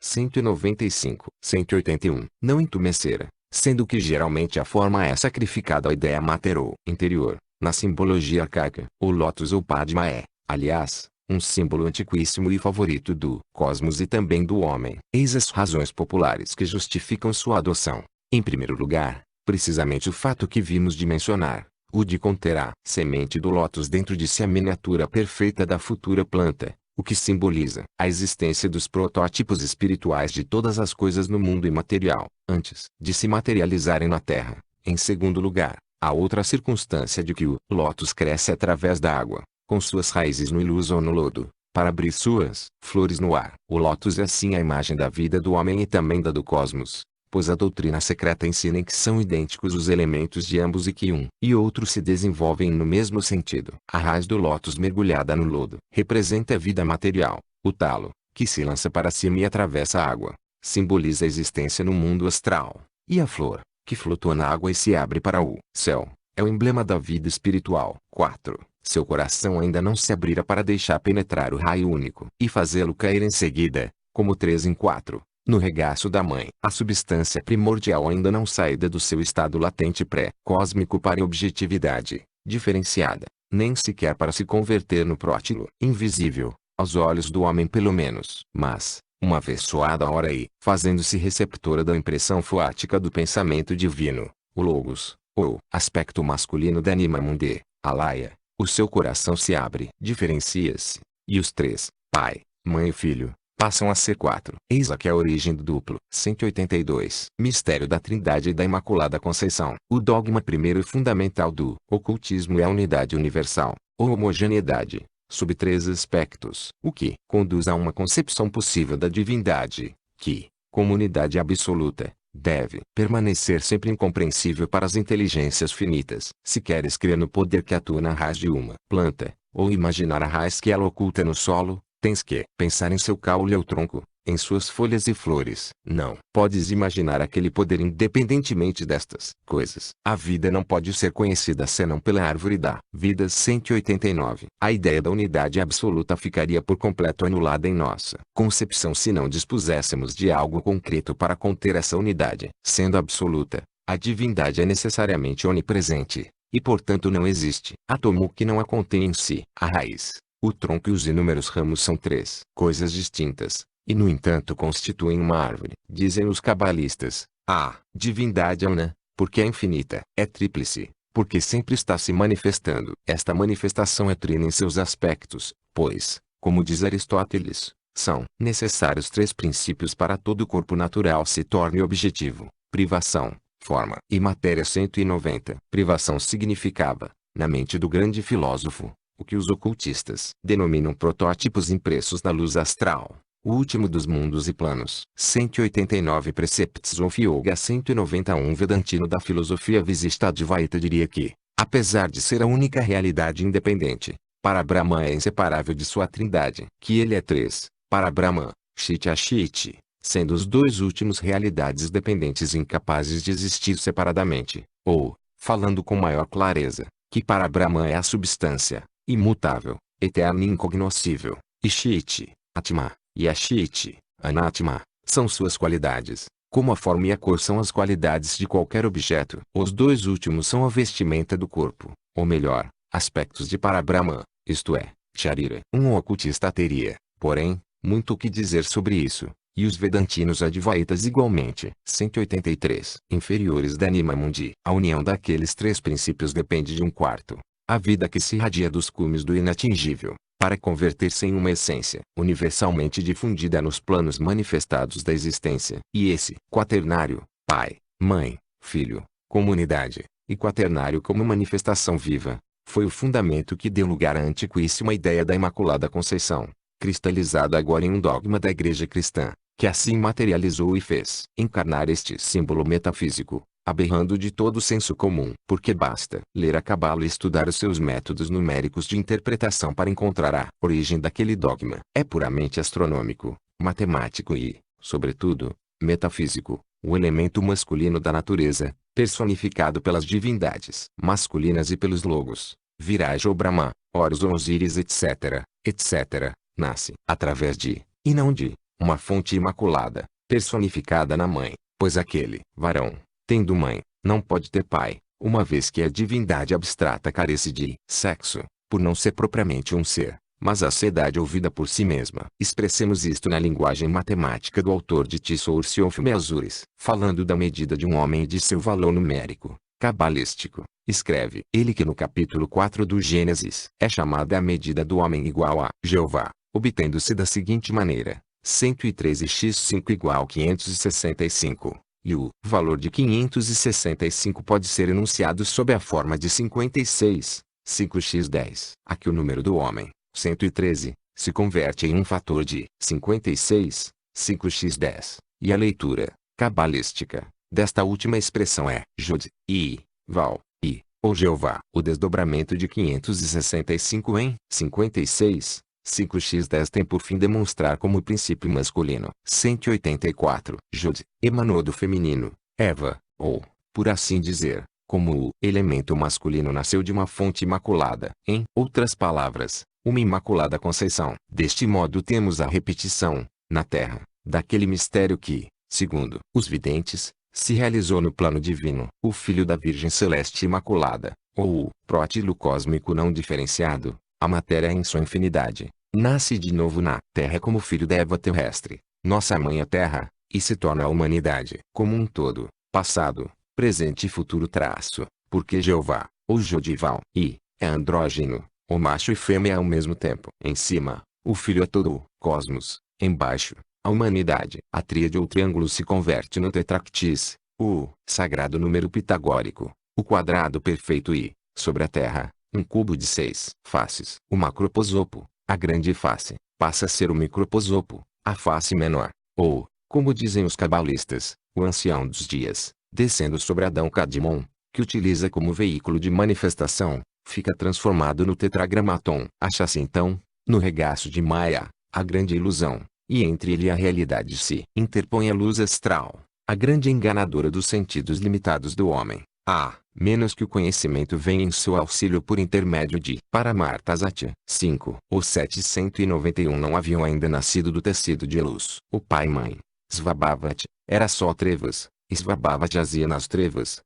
Speaker 1: 195. 181 Não entumecera, sendo que geralmente a forma é sacrificada à ideia mater ou interior. Na simbologia arcaica, o lótus ou Padma é, aliás, um símbolo antiquíssimo e favorito do cosmos e também do homem. Eis as razões populares que justificam sua adoção. Em primeiro lugar, precisamente o fato que vimos de mencionar, o de conter a semente do lótus dentro de si a miniatura perfeita da futura planta, o que simboliza a existência dos protótipos espirituais de todas as coisas no mundo imaterial, antes de se materializarem na Terra. Em segundo lugar, a outra circunstância de que o lótus cresce através da água, com suas raízes no ilus ou no lodo, para abrir suas flores no ar. O lótus é assim a imagem da vida do homem e também da do cosmos, pois a doutrina secreta ensina que são idênticos os elementos de ambos e que um e outro se desenvolvem no mesmo sentido. A raiz do lótus mergulhada no lodo representa a vida material. O talo, que se lança para cima e atravessa a água, simboliza a existência no mundo astral. E a flor, que flutua na água e se abre para o céu. É o emblema da vida espiritual. 4. Seu coração ainda não se abrira para deixar penetrar o raio único e fazê-lo cair em seguida, como 3 em 4, no regaço da mãe. A substância primordial ainda não saída do seu estado latente pré-cósmico para a objetividade diferenciada, nem sequer para se converter no prótilo invisível, aos olhos do homem pelo menos. Mas, uma vez soada a hora e, fazendo-se receptora da impressão foática do pensamento divino, o Logos, ou aspecto masculino da Anima Mundi, Alaya, o seu coração se abre, diferencia-se, e os três, pai, mãe e filho, passam a ser 4. Eis aqui a origem do duplo. 182. Mistério da Trindade e da Imaculada Conceição. O dogma primeiro e fundamental do ocultismo é a unidade universal, ou homogeneidade, sob 3 aspectos. O que conduz a uma concepção possível da divindade, que, como unidade absoluta, deve permanecer sempre incompreensível para as inteligências finitas. Se queres crer no poder que atua na raiz de uma planta, ou imaginar a raiz que ela oculta no solo, tens que pensar em seu caule ou tronco, em suas folhas e flores. Não podes imaginar aquele poder independentemente destas coisas. A vida não pode ser conhecida senão pela árvore da vida. 189. A ideia da unidade absoluta ficaria por completo anulada em nossa concepção se não dispuséssemos de algo concreto para conter essa unidade. Sendo absoluta, a divindade é necessariamente onipresente, e portanto não existe átomo que não a contém em si. A raiz, o tronco e os inúmeros ramos são 3 coisas distintas, e no entanto constituem uma árvore. Dizem os cabalistas, a divindade é una, porque é infinita. É tríplice, porque sempre está se manifestando. Esta manifestação é trina em seus aspectos, pois, como diz Aristóteles, são necessários 3 princípios para todo corpo natural se torne objetivo: privação, forma e matéria. 190. Privação significava, na mente do grande filósofo, o que os ocultistas denominam protótipos impressos na luz astral, o último dos mundos e planos. 189. Precepts of Yoga. 191. Vedantino da filosofia Visistadvaita diria que, apesar de ser a única realidade independente, para Brahma é inseparável de sua trindade, que ele é 3, para Brahma, Chit a Chit, sendo os 2 últimos realidades dependentes e incapazes de existir separadamente, ou, falando com maior clareza, que para Brahma é a substância, imutável, eterna e incognoscível, e Chit, Atma, e a Chit, Anatma, são suas qualidades, como a forma e a cor são as qualidades de qualquer objeto. Os 2 últimos são a vestimenta do corpo, ou melhor, aspectos de Parabrahma, isto é, Sharira. Um ocultista teria, porém, muito o que dizer sobre isso, e os Vedantinos Advaitas igualmente. 183. Inferiores da Anima Mundi. A união daqueles 3 princípios depende de 1/4. A vida que se irradia dos cumes do inatingível, para converter-se em uma essência universalmente difundida nos planos manifestados da existência. E esse quaternário, pai, mãe, filho, comunidade, e quaternário como manifestação viva, foi o fundamento que deu lugar à antiquíssima ideia da Imaculada Conceição, cristalizada agora em um dogma da Igreja Cristã, que assim materializou e fez encarnar este símbolo metafísico, aberrando de todo o senso comum. Porque basta ler a Cabala e estudar os seus métodos numéricos de interpretação para encontrar a origem daquele dogma. É puramente astronômico, matemático e, sobretudo, metafísico, o elemento masculino da natureza, personificado pelas divindades masculinas e pelos logos, Viraja ou Brahma, Horus ou Osíris etc., etc., nasce através de, e não de, uma fonte imaculada, personificada na mãe, pois aquele varão, tendo mãe, não pode ter pai, uma vez que a divindade abstrata carece de sexo, por não ser propriamente um ser, mas a sedade ouvida por si mesma. Expressemos isto na linguagem matemática do autor de Tissot Azures, falando da medida de um homem e de seu valor numérico, cabalístico. Escreve ele que no capítulo 4 do Gênesis é chamada a medida do homem igual a Jeová, obtendo-se da seguinte maneira: 113x5 igual 565. E o valor de 565 pode ser enunciado sob a forma de 56, 5x10. Aqui o número do homem, 113, se converte em um fator de 56, 5x10, e a leitura cabalística desta última expressão é Jod, I, Val, I, ou Jeová. O desdobramento de 565 em 56, 5x10 tem por fim demonstrar como o princípio masculino. 184. Jod, emanou do feminino, Eva, ou por assim dizer, como o elemento masculino nasceu de uma fonte imaculada. Em outras palavras, uma imaculada conceição. Deste modo temos a repetição, na Terra, daquele mistério que, segundo os videntes, se realizou no plano divino. O Filho da Virgem Celeste Imaculada, ou o prótilo cósmico não diferenciado, a matéria em sua infinidade, nasce de novo na Terra como filho da Eva terrestre, nossa mãe a Terra, e se torna a humanidade como um todo, passado, presente e futuro traço, porque Jeová, ou Jodival, é andrógeno, ou macho e fêmea ao mesmo tempo. Em cima, o Filho é todo o cosmos, embaixo, a humanidade. A tríade ou triângulo se converte no tetractis, o sagrado número pitagórico, o quadrado perfeito e, sobre a Terra, um cubo de 6 faces. O macroposopo, a grande face, passa a ser o microposopo, a face menor, ou, como dizem os cabalistas, o ancião dos dias, descendo sobre Adão Cadmon, que utiliza como veículo de manifestação, fica transformado no tetragramaton. Acha-se então, no regaço de Maia, a grande ilusão, e entre ele e a realidade se interpõe a luz astral, a grande enganadora dos sentidos limitados do homem. Menos que o conhecimento venha em seu auxílio por intermédio de Paramartasatya. 5 ou 791 não haviam ainda nascido do tecido de luz. O pai e mãe, Svabhavat, era só trevas, Svabhavat jazia nas trevas.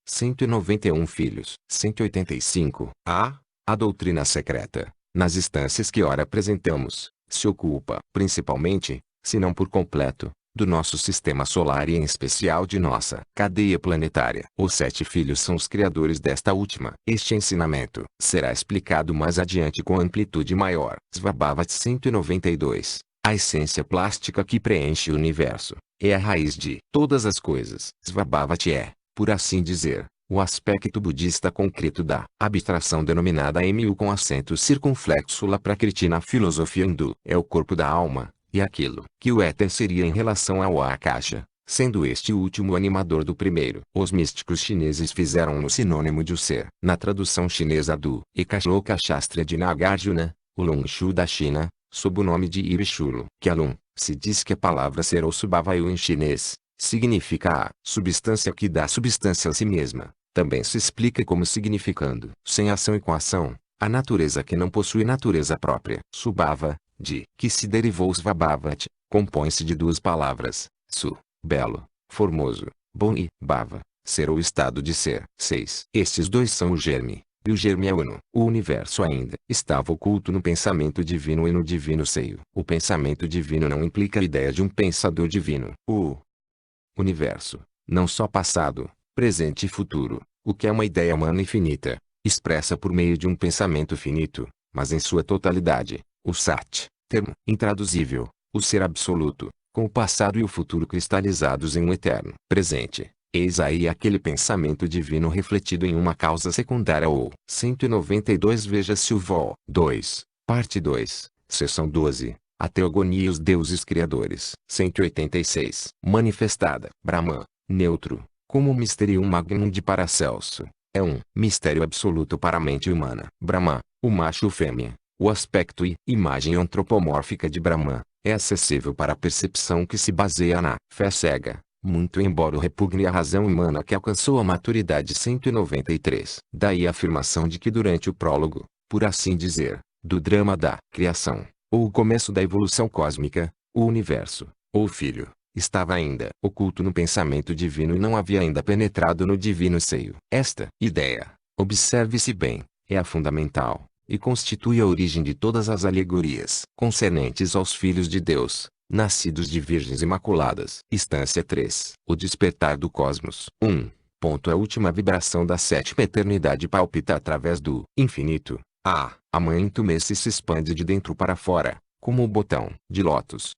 Speaker 1: 191 filhos. 185. A doutrina secreta, nas instâncias que ora apresentamos, se ocupa, principalmente, se não por completo, do nosso sistema solar e em especial de nossa cadeia planetária. Os 7 filhos são os criadores desta última. Este ensinamento será explicado mais adiante com amplitude maior. Svabhavat 192. A essência plástica que preenche o universo, é a raiz de todas as coisas. Svabhavat é, por assim dizer, o aspecto budista concreto da abstração denominada MU com acento circunflexo lá prakriti na filosofia hindu. É o corpo da alma, e aquilo que o éter seria em relação ao Akasha, sendo este o último animador do primeiro. Os místicos chineses fizeram-no sinônimo de o ser. Na tradução chinesa do Ekashloka Shastra de Nagarjuna, o Lung Shu da China, sob o nome de Ibishulo, que Lung, se diz que a palavra ser ou subavayu em chinês, significa a substância que dá substância a si mesma. Também se explica como significando, sem ação e com ação, a natureza que não possui natureza própria. Subhava, de que se derivou Svabhavat, compõe-se de duas palavras, su, belo, formoso, bom e bhava, ser ou estado de ser. 6. Estes dois são o germe, e o germe é uno. O universo ainda estava oculto no pensamento divino e no divino seio. O pensamento divino não implica a ideia de um pensador divino. O universo, não só passado, presente e futuro, o que é uma ideia humana infinita, expressa por meio de um pensamento finito, mas em sua totalidade, o Sat, termo intraduzível, o ser absoluto, com o passado e o futuro cristalizados em um eterno presente. Eis aí aquele pensamento divino refletido em uma causa secundária ou 192. Veja-se o Vol. 2, parte 2, seção 12. A teogonia e os deuses criadores. 186. Manifestada. Brahman, neutro, como o Mysterium Magnum de Paracelso, é um mistério absoluto para a mente humana. Brahman, o macho e fêmea, o aspecto e imagem antropomórfica de Brahman, é acessível para a percepção que se baseia na fé cega, muito embora o repugne à razão humana que alcançou a maturidade. 193. Daí a afirmação de que durante o prólogo, por assim dizer, do drama da criação, ou o começo da evolução cósmica, o universo, ou o filho, estava ainda oculto no pensamento divino e não havia ainda penetrado no divino seio. Esta ideia, observe-se bem, é a fundamental, e constitui a origem de todas as alegorias concernentes aos filhos de Deus, nascidos de virgens imaculadas. Instância 3. O despertar do cosmos. 1. Ponto. A última vibração da sétima eternidade palpita através do infinito. A mãe Tumesse se expande de dentro para fora, como o botão de lótus.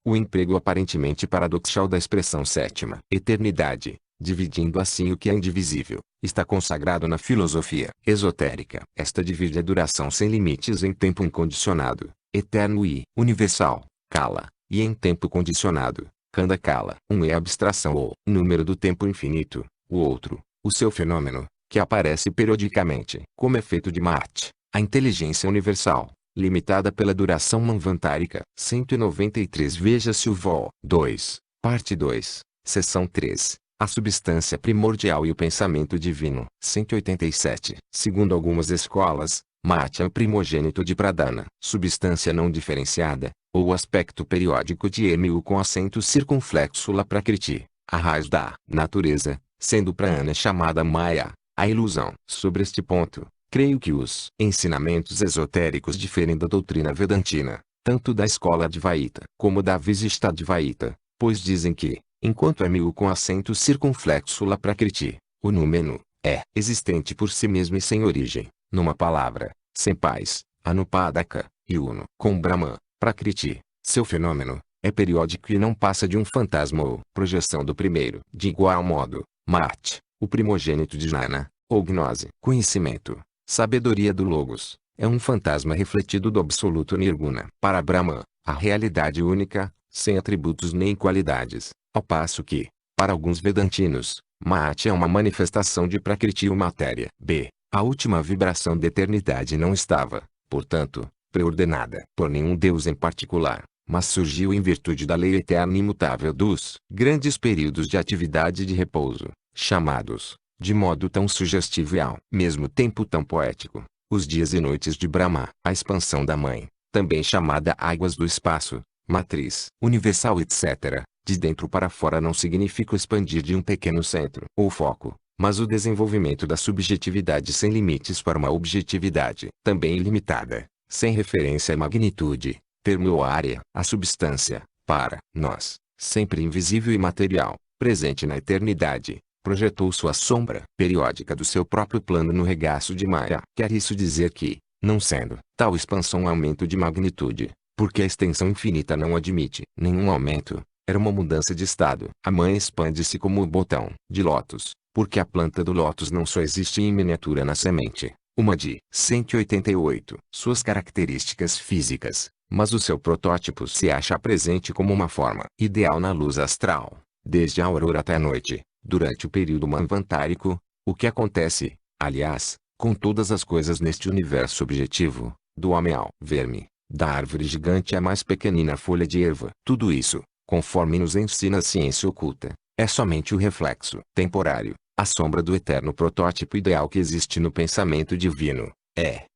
Speaker 1: O emprego aparentemente paradoxal da expressão sétima eternidade, dividindo assim o que é indivisível, está consagrado na filosofia esotérica. Esta divide a duração sem limites em tempo incondicionado, eterno e universal, Kala, e em tempo condicionado, Kanda Kala. Um é a abstração ou número do tempo infinito, o outro, o seu fenômeno, que aparece periodicamente como efeito de Marte, a inteligência universal, limitada pela duração manvantárica. 193. Veja-se o Vol. 2, parte 2, seção 3. a substância primordial e o pensamento divino. 187. Segundo algumas escolas, Mate é o primogênito de Pradhana, substância não diferenciada, ou aspecto periódico de Mu com acento circunflexo lá Prakriti, a raiz da natureza, sendo Prana chamada Maya, a ilusão. Sobre este ponto, creio que os ensinamentos esotéricos diferem da doutrina vedantina, tanto da escola Advaita como da Visishtadvaita, pois dizem que, enquanto é Mu com acento circunflexo lá Prakriti, o númeno é existente por si mesmo e sem origem, numa palavra, sem pais, Anupadaka, e uno com Brahman, Prakriti. Seu fenômeno é periódico e não passa de um fantasma ou projeção do primeiro. De igual modo, Mate, o primogênito de Jnana, ou gnose, conhecimento, sabedoria do Logos, é um fantasma refletido do absoluto Nirguna. Para Brahman, a realidade única, sem atributos nem qualidades, ao passo que, para alguns vedantinos, Mate é uma manifestação de Prakriti ou matéria. B. A última vibração da eternidade não estava, portanto, preordenada por nenhum Deus em particular, mas surgiu em virtude da lei eterna e imutável dos grandes períodos de atividade e de repouso, chamados, de modo tão sugestivo e ao mesmo tempo tão poético, os dias e noites de Brahma. A expansão da Mãe, também chamada águas do espaço, matriz, universal etc., de dentro para fora não significa expandir de um pequeno centro ou foco, mas o desenvolvimento da subjetividade sem limites para uma objetividade também ilimitada, sem referência à magnitude, termo ou área. A substância, para nós, sempre invisível e material, presente na eternidade, projetou sua sombra periódica do seu próprio plano no regaço de Maya. Quer isso dizer que, não sendo tal expansão um aumento de magnitude, porque a extensão infinita não admite nenhum aumento, era uma mudança de estado. A mãe expande-se como o botão de lótus, porque a planta do lótus não só existe em miniatura na semente, uma de 188 suas características físicas, mas o seu protótipo se acha presente como uma forma ideal na luz astral, desde a aurora até a noite, durante o período manvantárico, o que acontece, aliás, com todas as coisas neste universo objetivo, do homem ao verme, da árvore gigante à mais pequenina folha de erva. Tudo isso, conforme nos ensina a ciência oculta, é somente o reflexo temporário, a sombra do eterno protótipo ideal que existe no pensamento divino.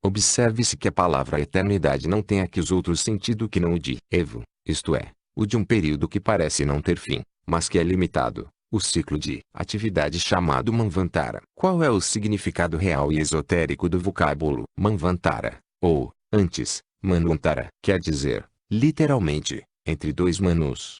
Speaker 1: Observe-se que a palavra eternidade não tem aqui os outros sentido que não o de evo, isto é, o de um período que parece não ter fim, mas que é limitado, o ciclo de atividade chamado Manvantara. Qual é o significado real e esotérico do vocábulo Manvantara, ou, antes, Manvantara? Quer dizer, literalmente, entre dois manus.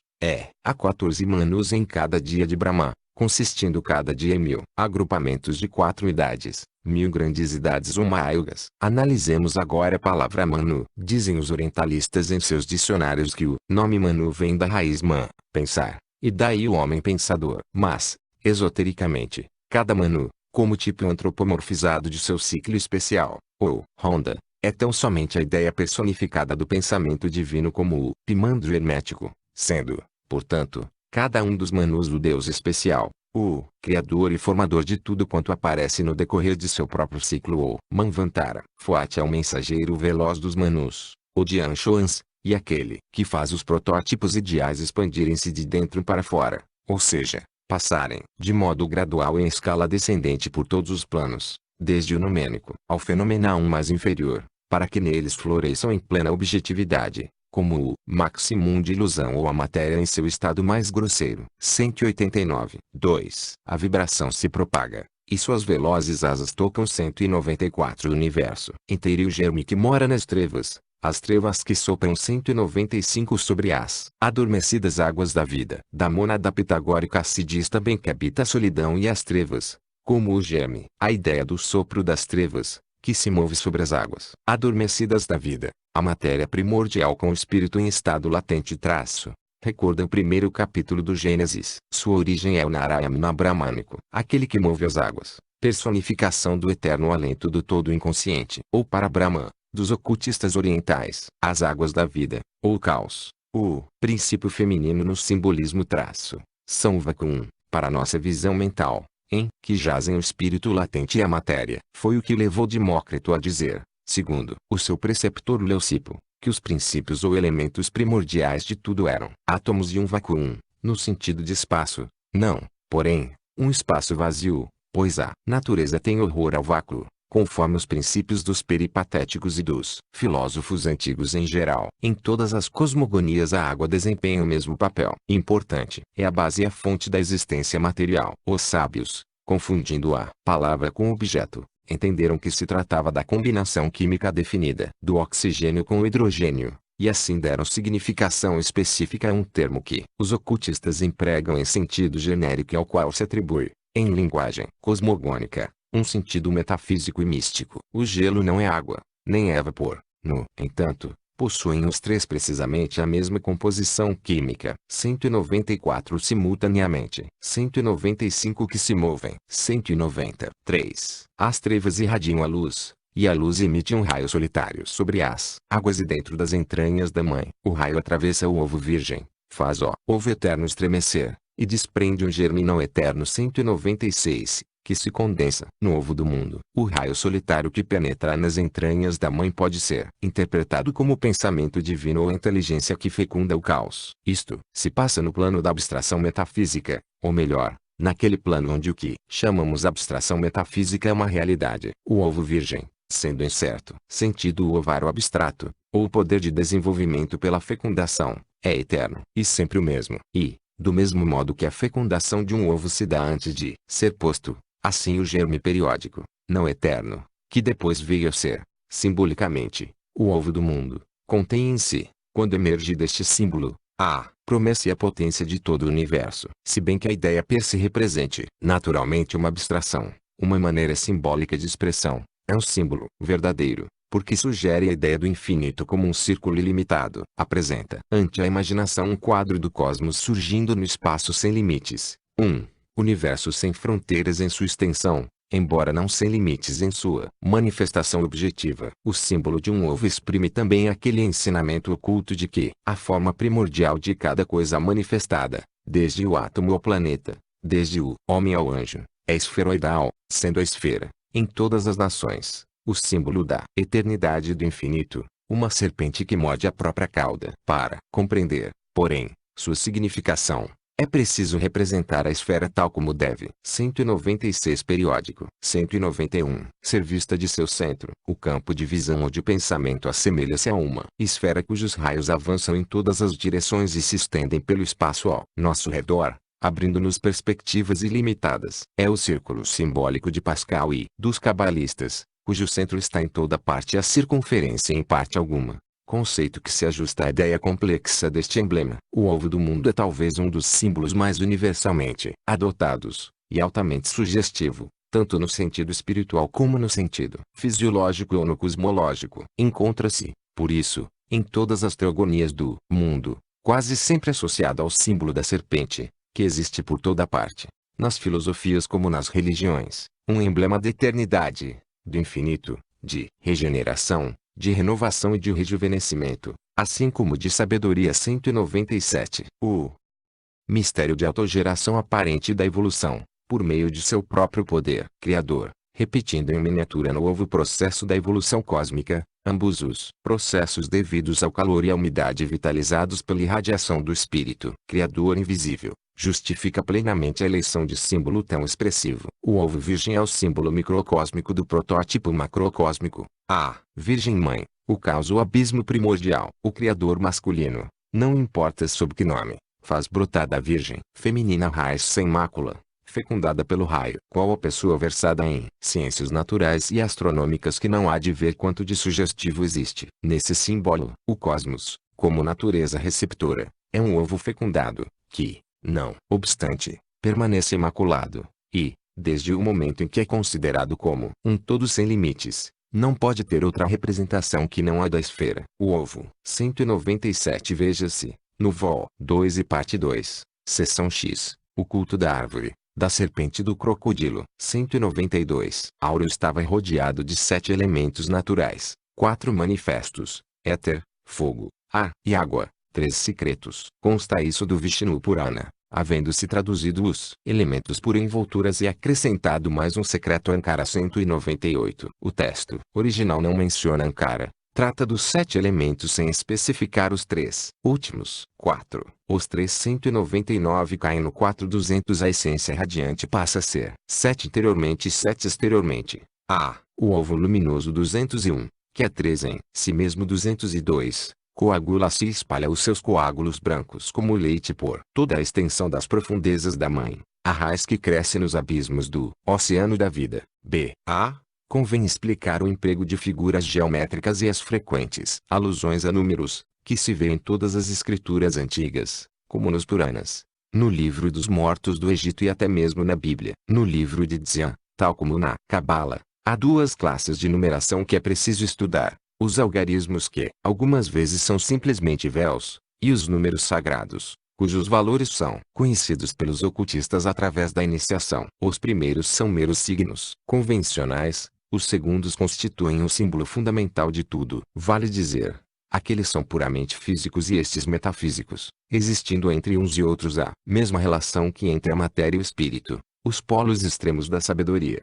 Speaker 1: Há 14 manus em cada dia de Brahma, consistindo cada dia em 1000 agrupamentos de 4 idades, 1000 grandes idades ou mayugas. Analisemos agora a palavra Manu. Dizem os orientalistas em seus dicionários que o nome Manu vem da raiz man, pensar, e daí o homem pensador. Mas, esotericamente, cada Manu, como tipo antropomorfizado de seu ciclo especial, ou Honda, é tão somente a ideia personificada do pensamento divino como o Pimandro hermético, sendo, portanto, cada um dos manus do Deus especial, o Criador e Formador de tudo quanto aparece no decorrer de seu próprio ciclo ou Manvantara. Fuat é o mensageiro veloz dos manus, o de Anchoans, e aquele que faz os protótipos ideais expandirem-se de dentro para fora, ou seja, passarem de modo gradual em escala descendente por todos os planos, desde o numênico ao fenomenal mais inferior, para que neles floresçam em plena objetividade, como o maximum de ilusão ou a matéria em seu estado mais grosseiro. 189. 2. A vibração se propaga, e suas velozes asas tocam 194 o universo inteiro e o germe que mora nas trevas, as trevas que sopram 195 sobre as adormecidas águas da vida. Da mônada pitagórica se diz também que habita a solidão e as trevas, como o germe, a ideia do sopro das trevas, que se move sobre as águas adormecidas da vida, a matéria primordial com o espírito em estado latente recorda o primeiro capítulo do Gênesis. Sua origem é o Narayana Brahmânico, aquele que move as águas, personificação do eterno alento do todo inconsciente. Ou para Brahman, dos ocultistas orientais, as águas da vida, ou caos, o princípio feminino no simbolismo são o vácuo, para nossa visão mental, em que jazem o espírito latente e a matéria. Foi o que levou Demócrito a dizer, segundo o seu preceptor Leucipo, que os princípios ou elementos primordiais de tudo eram átomos e um vácuo, no sentido de espaço, não, porém, um espaço vazio, pois a natureza tem horror ao vácuo, conforme os princípios dos peripatéticos e dos filósofos antigos em geral. Em todas as cosmogonias a água desempenha o mesmo papel. Importante, é a base e a fonte da existência material. Os sábios, confundindo a palavra com o objeto, entenderam que se tratava da combinação química definida do oxigênio com o hidrogênio, e assim deram significação específica a um termo que os ocultistas empregam em sentido genérico e ao qual se atribui, em linguagem cosmogônica, um sentido metafísico e místico. O gelo não é água, nem é vapor. No entanto, possuem os três precisamente a mesma composição química. 194 simultaneamente. 195 que se movem. 193. As trevas irradiam a luz, e a luz emite um raio solitário sobre as águas e dentro das entranhas da mãe. O raio atravessa o ovo virgem, faz o ovo eterno estremecer, e desprende um germe não eterno. 196. Que se condensa no ovo do mundo. O raio solitário que penetra nas entranhas da mãe pode ser interpretado como pensamento divino ou inteligência que fecunda o caos. Isto se passa no plano da abstração metafísica, ou melhor, naquele plano onde o que chamamos abstração metafísica é uma realidade. O ovo virgem, sendo em certo sentido o ovário abstrato, ou o poder de desenvolvimento pela fecundação, é eterno e sempre o mesmo. E, do mesmo modo que a fecundação de um ovo se dá antes de ser posto, assim o germe periódico, não eterno, que depois veio a ser, simbolicamente, o ovo do mundo, contém em si, quando emerge deste símbolo, a promessa e a potência de todo o universo. Se bem que a ideia per se represente, naturalmente uma abstração, uma maneira simbólica de expressão, é um símbolo verdadeiro, porque sugere a ideia do infinito como um círculo ilimitado. Apresenta ante a imaginação um quadro do cosmos surgindo no espaço sem limites. Universo sem fronteiras em sua extensão, embora não sem limites em sua manifestação objetiva. O símbolo de um ovo exprime também aquele ensinamento oculto de que a forma primordial de cada coisa manifestada, desde o átomo ao planeta, desde o homem ao anjo, é esferoidal, sendo a esfera, em todas as nações, o símbolo da eternidade e do infinito, uma serpente que morde a própria cauda. Para compreender, porém, sua significação, é preciso representar a esfera tal como deve. 196 periódico. 191. Ser vista de seu centro. O campo de visão ou de pensamento assemelha-se a uma esfera cujos raios avançam em todas as direções e se estendem pelo espaço ao nosso redor, abrindo-nos perspectivas ilimitadas. É o círculo simbólico de Pascal e dos cabalistas, cujo centro está em toda parte e a circunferência em parte alguma. Conceito que se ajusta à ideia complexa deste emblema. O ovo do mundo é talvez um dos símbolos mais universalmente adotados, e altamente sugestivo, tanto no sentido espiritual como no sentido fisiológico ou no cosmológico. Encontra-se, por isso, em todas as teogonias do mundo, quase sempre associado ao símbolo da serpente, que existe por toda parte, nas filosofias como nas religiões, um emblema da eternidade, do infinito, de regeneração, de renovação e de rejuvenescimento, assim como de sabedoria. 197. O mistério de autogeração aparente da evolução, por meio de seu próprio poder criador, repetindo em miniatura no ovo o processo da evolução cósmica, ambos os processos devidos ao calor e à umidade vitalizados pela irradiação do espírito criador invisível, justifica plenamente a eleição de símbolo tão expressivo. O ovo virgem é o símbolo microcósmico do protótipo macrocósmico, a Virgem Mãe, o caos ou abismo primordial. O criador masculino, não importa sob que nome, faz brotar da Virgem feminina raiz sem mácula, fecundada pelo raio. Qual a pessoa versada em ciências naturais e astronômicas que não há de ver quanto de sugestivo existe nesse símbolo? O cosmos, como natureza receptora, é um ovo fecundado, que, não obstante, permanece imaculado, e, desde o momento em que é considerado como um todo sem limites, não pode ter outra representação que não a da esfera. O ovo. 197. Veja-se, no Vol. 2 e parte 2, seção X, o culto da árvore, da serpente e do crocodilo. 192. Áureo estava rodeado de 7 elementos naturais, 4 manifestos, éter, fogo, ar e água, 3 secretos. Consta isso do Vishnu Purana, havendo-se traduzido os elementos por envolturas e acrescentado mais um secreto Ankara. 198. O texto original não menciona Ankara, Trata dos 7 elementos sem especificar os 3 últimos. 4. Os 3 199 caem no 4 200. A essência radiante passa a ser 7 interiormente e 7 exteriormente. O ovo luminoso 201, que é 3 em si mesmo 202, coagula-se e espalha os seus coágulos brancos como leite por toda a extensão das profundezas da mãe, a raiz que cresce nos abismos do oceano da vida. Convém explicar o emprego de figuras geométricas e as frequentes alusões a números, que se vê em todas as escrituras antigas, como nos Puranas, no livro dos mortos do Egito e até mesmo na Bíblia. No livro de Dzyan, tal como na Cabala, há 2 classes de numeração que é preciso estudar: os algarismos, que algumas vezes são simplesmente véus, e os números sagrados, cujos valores são conhecidos pelos ocultistas através da iniciação. Os primeiros são meros signos convencionais, os segundos constituem o símbolo fundamental de tudo. Vale dizer, aqueles são puramente físicos e estes metafísicos, existindo entre uns e outros a mesma relação que entre a matéria e o espírito, os polos extremos da sabedoria.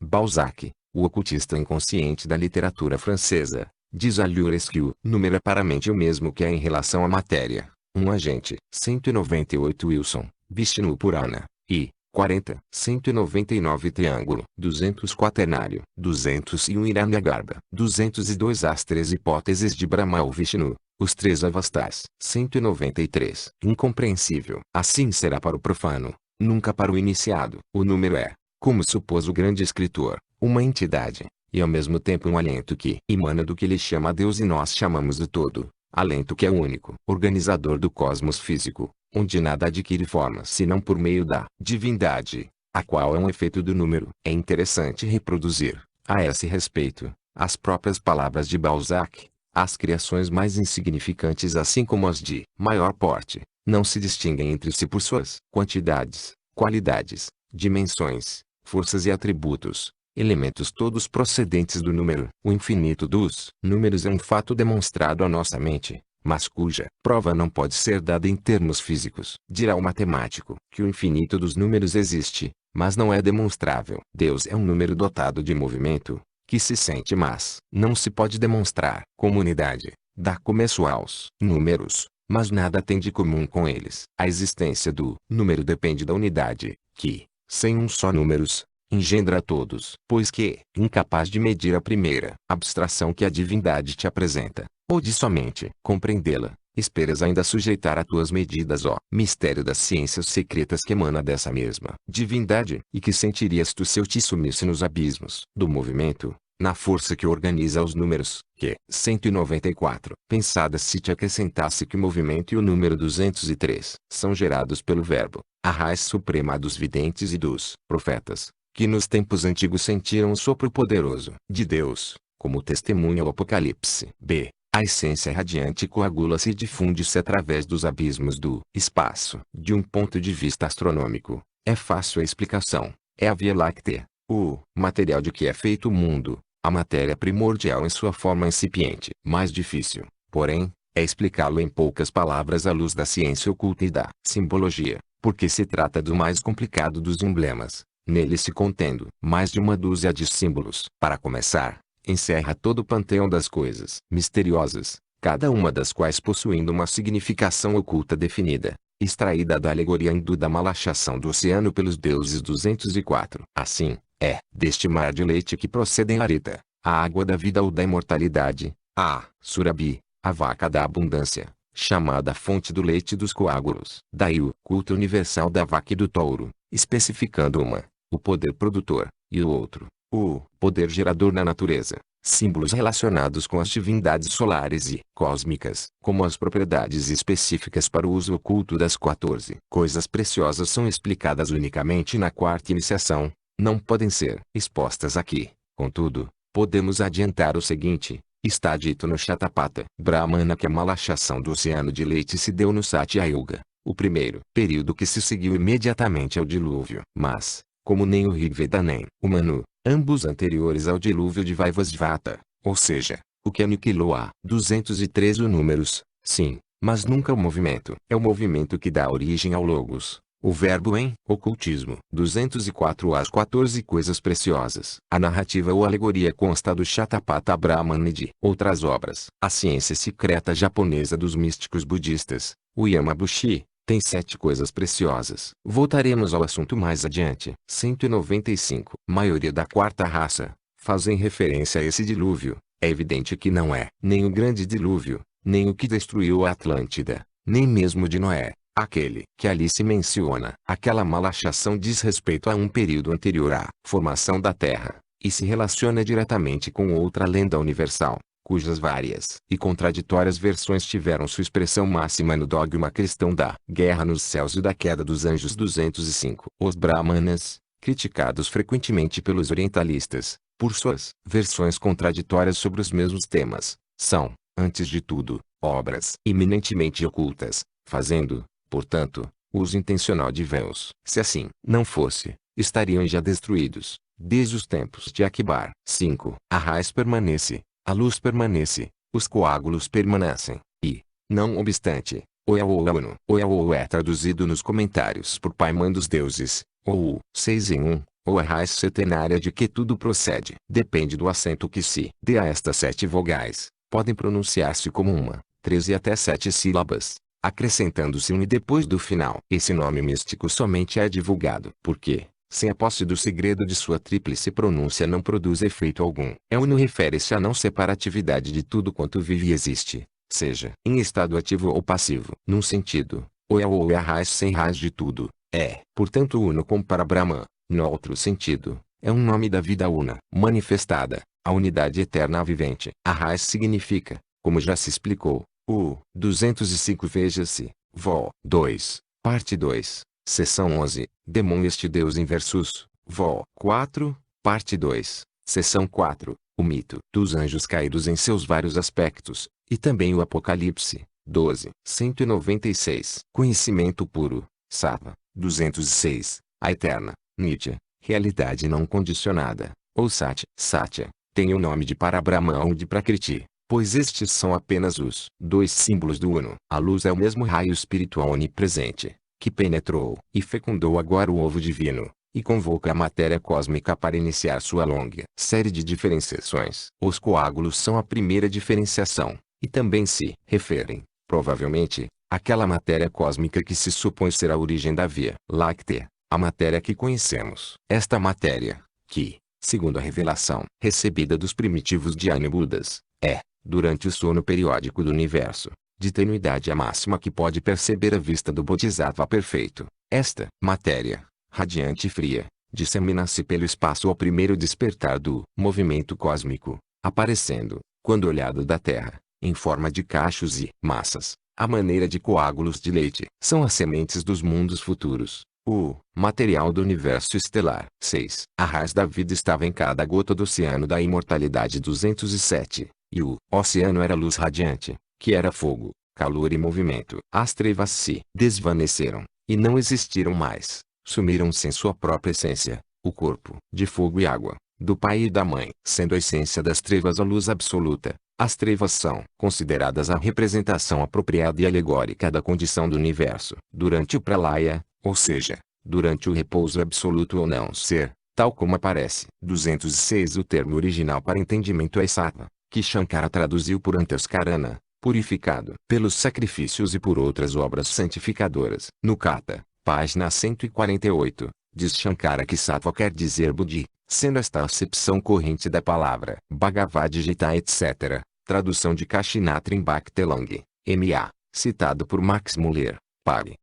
Speaker 1: Balzac, o ocultista inconsciente da literatura francesa, diz a Llores que o número é paramente o mesmo que é em relação à matéria. Um agente. 198 Wilson, Vishnu Purana, e 40, 199 Triângulo, 200 Quaternário, 201 Hiranyagarbha, 202 As 3 hipóteses de Brahma ou Vishnu, os 3 Avastas. 193. Incompreensível. Assim será para o profano, nunca para o iniciado. O número é, como supôs o grande escritor, uma entidade, e ao mesmo tempo um alento que emana do que ele chama a Deus e nós chamamos de todo, alento que é o único organizador do cosmos físico, onde nada adquire forma senão por meio da divindade, a qual é um efeito do número. É interessante reproduzir, a esse respeito, as próprias palavras de Balzac: as criações mais insignificantes assim como as de maior porte, não se distinguem entre si por suas quantidades, qualidades, dimensões, forças e atributos, elementos todos procedentes do número. O infinito dos números é um fato demonstrado à nossa mente, mas cuja prova não pode ser dada em termos físicos. Dirá o matemático que o infinito dos números existe, mas não é demonstrável. Deus é um número dotado de movimento, que se sente mas não se pode demonstrar. Comunidade dá começo aos números, mas nada tem de comum com eles. A existência do número depende da unidade, que, sem um só números, engendra todos. Pois que, incapaz de medir a primeira abstração que a divindade te apresenta, ou de somente compreendê-la, esperas ainda sujeitar a tuas medidas ó mistério das ciências secretas que emana dessa mesma divindade, e que sentirias tu se eu te sumisse nos abismos do movimento, na força que organiza os números, que 194. Pensada se te acrescentasse que o movimento e o número 203 são gerados pelo verbo, a raiz suprema dos videntes e dos profetas, que nos tempos antigos sentiram o sopro poderoso de Deus, como testemunha o Apocalipse. A essência radiante coagula-se e difunde-se através dos abismos do espaço. De um ponto de vista astronômico, é fácil a explicação. É a Via Láctea, o material de que é feito o mundo, a matéria primordial em sua forma incipiente. Mais difícil, porém, é explicá-lo em poucas palavras à luz da ciência oculta e da simbologia, porque se trata do mais complicado dos emblemas, nele se contendo mais de uma dúzia de símbolos. Para começar, encerra todo o panteão das coisas misteriosas, cada uma das quais possuindo uma significação oculta definida, extraída da alegoria hindu da malachação do oceano pelos deuses 204. Assim, é deste mar de leite que procedem a Arita, a água da vida ou da imortalidade, a Surabhi, a vaca da abundância, chamada fonte do leite e dos coágulos. Daí o culto universal da vaca e do touro, especificando uma, o poder produtor, e o outro, o poder gerador na natureza, símbolos relacionados com as divindades solares e cósmicas, como as propriedades específicas para o uso oculto das 14 coisas preciosas são explicadas unicamente na quarta iniciação, não podem ser expostas aqui. Contudo, podemos adiantar o seguinte: está dito no Shatapatha Brahmana que a malachação do oceano de leite se deu no Satya Yuga, o primeiro período que se seguiu imediatamente ao dilúvio. Mas, como nem o Rigveda nem o Manu, ambos anteriores ao dilúvio de Vaivasvata, ou seja, o que aniquilou a 213 números, sim, mas nunca o movimento. É o movimento que dá origem ao Logos, O verbo em ocultismo. 204 As 14 coisas preciosas. A narrativa ou alegoria consta do Shatapatha Brahmana e de outras obras. A ciência secreta japonesa dos místicos budistas, o Yamabushi, tem 7 coisas preciosas. Voltaremos ao assunto mais adiante. 195. Maioria da quarta raça fazem referência a esse dilúvio. É evidente que não é nem o grande dilúvio, nem o que destruiu a Atlântida, nem mesmo de Noé. Aquele que ali se menciona. Aquela malachação diz respeito a um período anterior à formação da Terra, e se relaciona diretamente com outra lenda universal, cujas várias e contraditórias versões tiveram sua expressão máxima no dogma cristão da guerra nos céus e da queda dos anjos. 205. Os Brahmanas, criticados frequentemente pelos orientalistas, por suas versões contraditórias sobre os mesmos temas, são, antes de tudo, obras eminentemente ocultas, fazendo, portanto, uso intencional de véus. Se assim não fosse, estariam já destruídos, desde os tempos de Akbar. 5. A raiz permanece, a luz permanece, os coágulos permanecem, e, não obstante, o Yaouano é traduzido nos comentários por Paimon dos deuses, ou 6 em 1, ou a raiz setenária de que tudo procede. Depende do acento que se dê a estas 7 vogais, podem pronunciar-se como uma, 13 até 7 sílabas, acrescentando-se um e depois do final. Esse nome místico somente é divulgado porque, sem a posse do segredo de sua tríplice pronúncia, não produz efeito algum. Uno refere-se à não separatividade de tudo quanto vive e existe, seja em estado ativo ou passivo. Num sentido, o Yaou é a raiz sem raiz de tudo. É, portanto, Uno como para Brahman. No outro sentido, é um nome da vida una, manifestada, a unidade eterna vivente. A raiz significa, como já se explicou, o 205. Veja-se, Vol. 2, parte 2, seção 11, Demon este Deus em Versus, Vol. 4, parte 2, seção 4, o mito dos anjos caídos em seus vários aspectos, e também o Apocalipse, 12. 196. Conhecimento puro, Sattva, 206. A eterna, Nitya, realidade não condicionada, ou Satya, tem o nome de Parabrahman ou de Prakriti, pois estes são apenas os 2 símbolos do Uno. A luz é o mesmo raio espiritual onipresente, que penetrou e fecundou agora o ovo divino, e convoca a matéria cósmica para iniciar sua longa série de diferenciações. Os coágulos são a primeira diferenciação, e também se referem, provavelmente, àquela matéria cósmica que se supõe ser a origem da Via Láctea, a matéria que conhecemos. Esta matéria, que, segundo a revelação recebida dos primitivos Dhyana Budas, é, durante o sono periódico do universo, de tenuidade a máxima que pode perceber à vista do Bodhisattva perfeito. Esta matéria, radiante e fria, dissemina-se pelo espaço ao primeiro despertar do movimento cósmico, aparecendo, quando olhado da Terra, em forma de cachos e massas, à maneira de coágulos de leite. São as sementes dos mundos futuros, o material do universo estelar. 6. A raiz da vida estava em cada gota do oceano da imortalidade. 207. E o oceano era luz radiante, que era fogo, calor e movimento. As trevas se desvaneceram, e não existiram mais, sumiram-se em sua própria essência, o corpo, de fogo e água, do pai e da mãe. Sendo a essência das trevas a luz absoluta, as trevas são consideradas a representação apropriada e alegórica da condição do universo. Durante o Pralaya, ou seja, durante o repouso absoluto ou não ser, tal como aparece. 206. O termo original para entendimento é Sattva, que Shankara traduziu por Antaskarana, purificado pelos sacrifícios e por outras obras santificadoras. No Kata, página 148, diz Shankara que Sattva quer dizer Buddhi, sendo esta a acepção corrente da palavra. Bhagavad Gita etc. Tradução de Kashinatrin Bhaktelang, M.A., citado por Max Muller, Pari.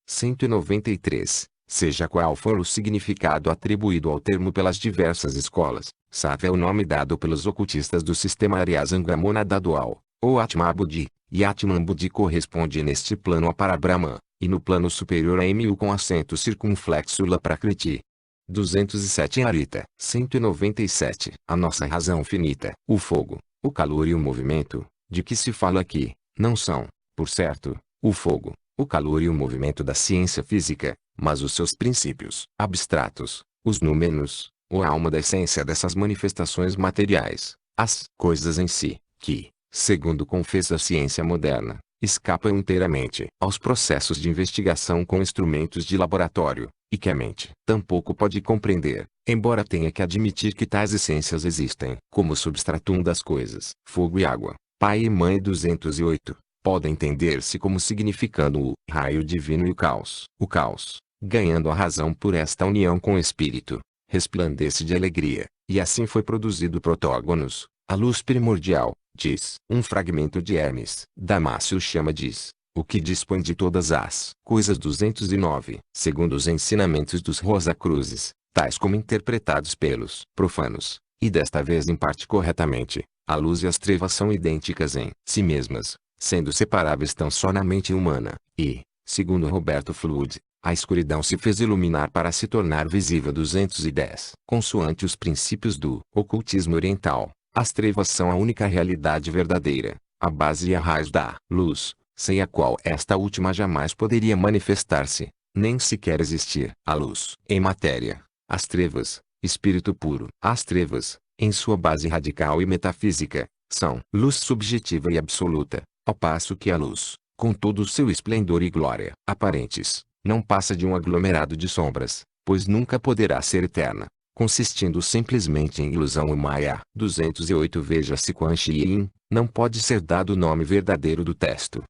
Speaker 1: 193. Seja qual for o significado atribuído ao termo pelas diversas escolas, Sattva é o nome dado pelos ocultistas do sistema Aryasanga monadual, ou Atma Buddhi, e Atman Buddhi corresponde neste plano a Parabrahman, e no plano superior a Mu com acento circunflexo La Prakriti. 207. Arita. 197. A nossa razão finita, o fogo, o calor e o movimento, de que se fala aqui, não são, por certo, o fogo, o calor e o movimento da ciência física, mas os seus princípios abstratos, os númenos, ou a alma da essência dessas manifestações materiais, as coisas em si, que, segundo confessa a ciência moderna, escapam inteiramente aos processos de investigação com instrumentos de laboratório, e que a mente tampouco pode compreender, embora tenha que admitir que tais essências existem como substratum das coisas. Fogo e água, pai e mãe 208, podem entender-se como significando o raio divino e o caos. O caos, ganhando a razão por esta união com o espírito, resplandece de alegria, e assim foi produzido o protógonos, a luz primordial, diz um fragmento de Hermes. Damácio chama diz, o que dispõe de todas as coisas 209, segundo os ensinamentos dos Rosacruzes, tais como interpretados pelos profanos, e desta vez em parte corretamente, a luz e as trevas são idênticas em si mesmas, sendo separáveis tão só na mente humana, e, segundo Roberto Flood, a escuridão se fez iluminar para se tornar visível. 210. Consoante os princípios do ocultismo oriental, as trevas são a única realidade verdadeira, a base e a raiz da luz, sem a qual esta última jamais poderia manifestar-se, nem sequer existir. A luz, em matéria; as trevas, espírito puro. As trevas, em sua base radical e metafísica, são luz subjetiva e absoluta, ao passo que a luz, com todo o seu esplendor e glória aparentes, não passa de um aglomerado de sombras, pois nunca poderá ser eterna, consistindo simplesmente em ilusão ou maia. 208 Veja-se Quan Chi Yin, não pode ser dado o nome verdadeiro do texto.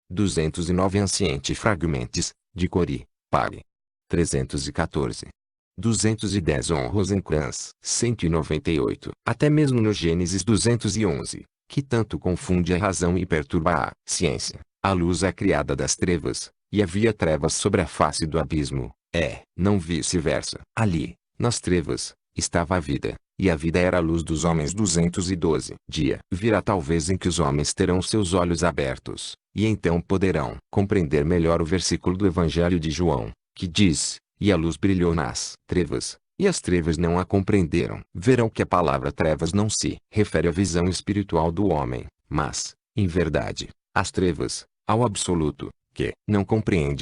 Speaker 1: 209 Ancient Fragments, de Cori, Pari. 314. 210 On Rosencrantz. 198. Até mesmo no Gênesis 211, que tanto confunde a razão e perturba a ciência, a luz é criada das trevas, e havia trevas sobre a face do abismo, não vice-versa. Ali, nas trevas, estava a vida, e a vida era a luz dos homens. 212. Dia virá talvez em que os homens terão seus olhos abertos, e então poderão compreender melhor o versículo do Evangelho de João, que diz, e a luz brilhou nas trevas, e as trevas não a compreenderam. Verão que a palavra trevas não se refere à visão espiritual do homem, mas, em verdade, às trevas, ao absoluto, que não compreende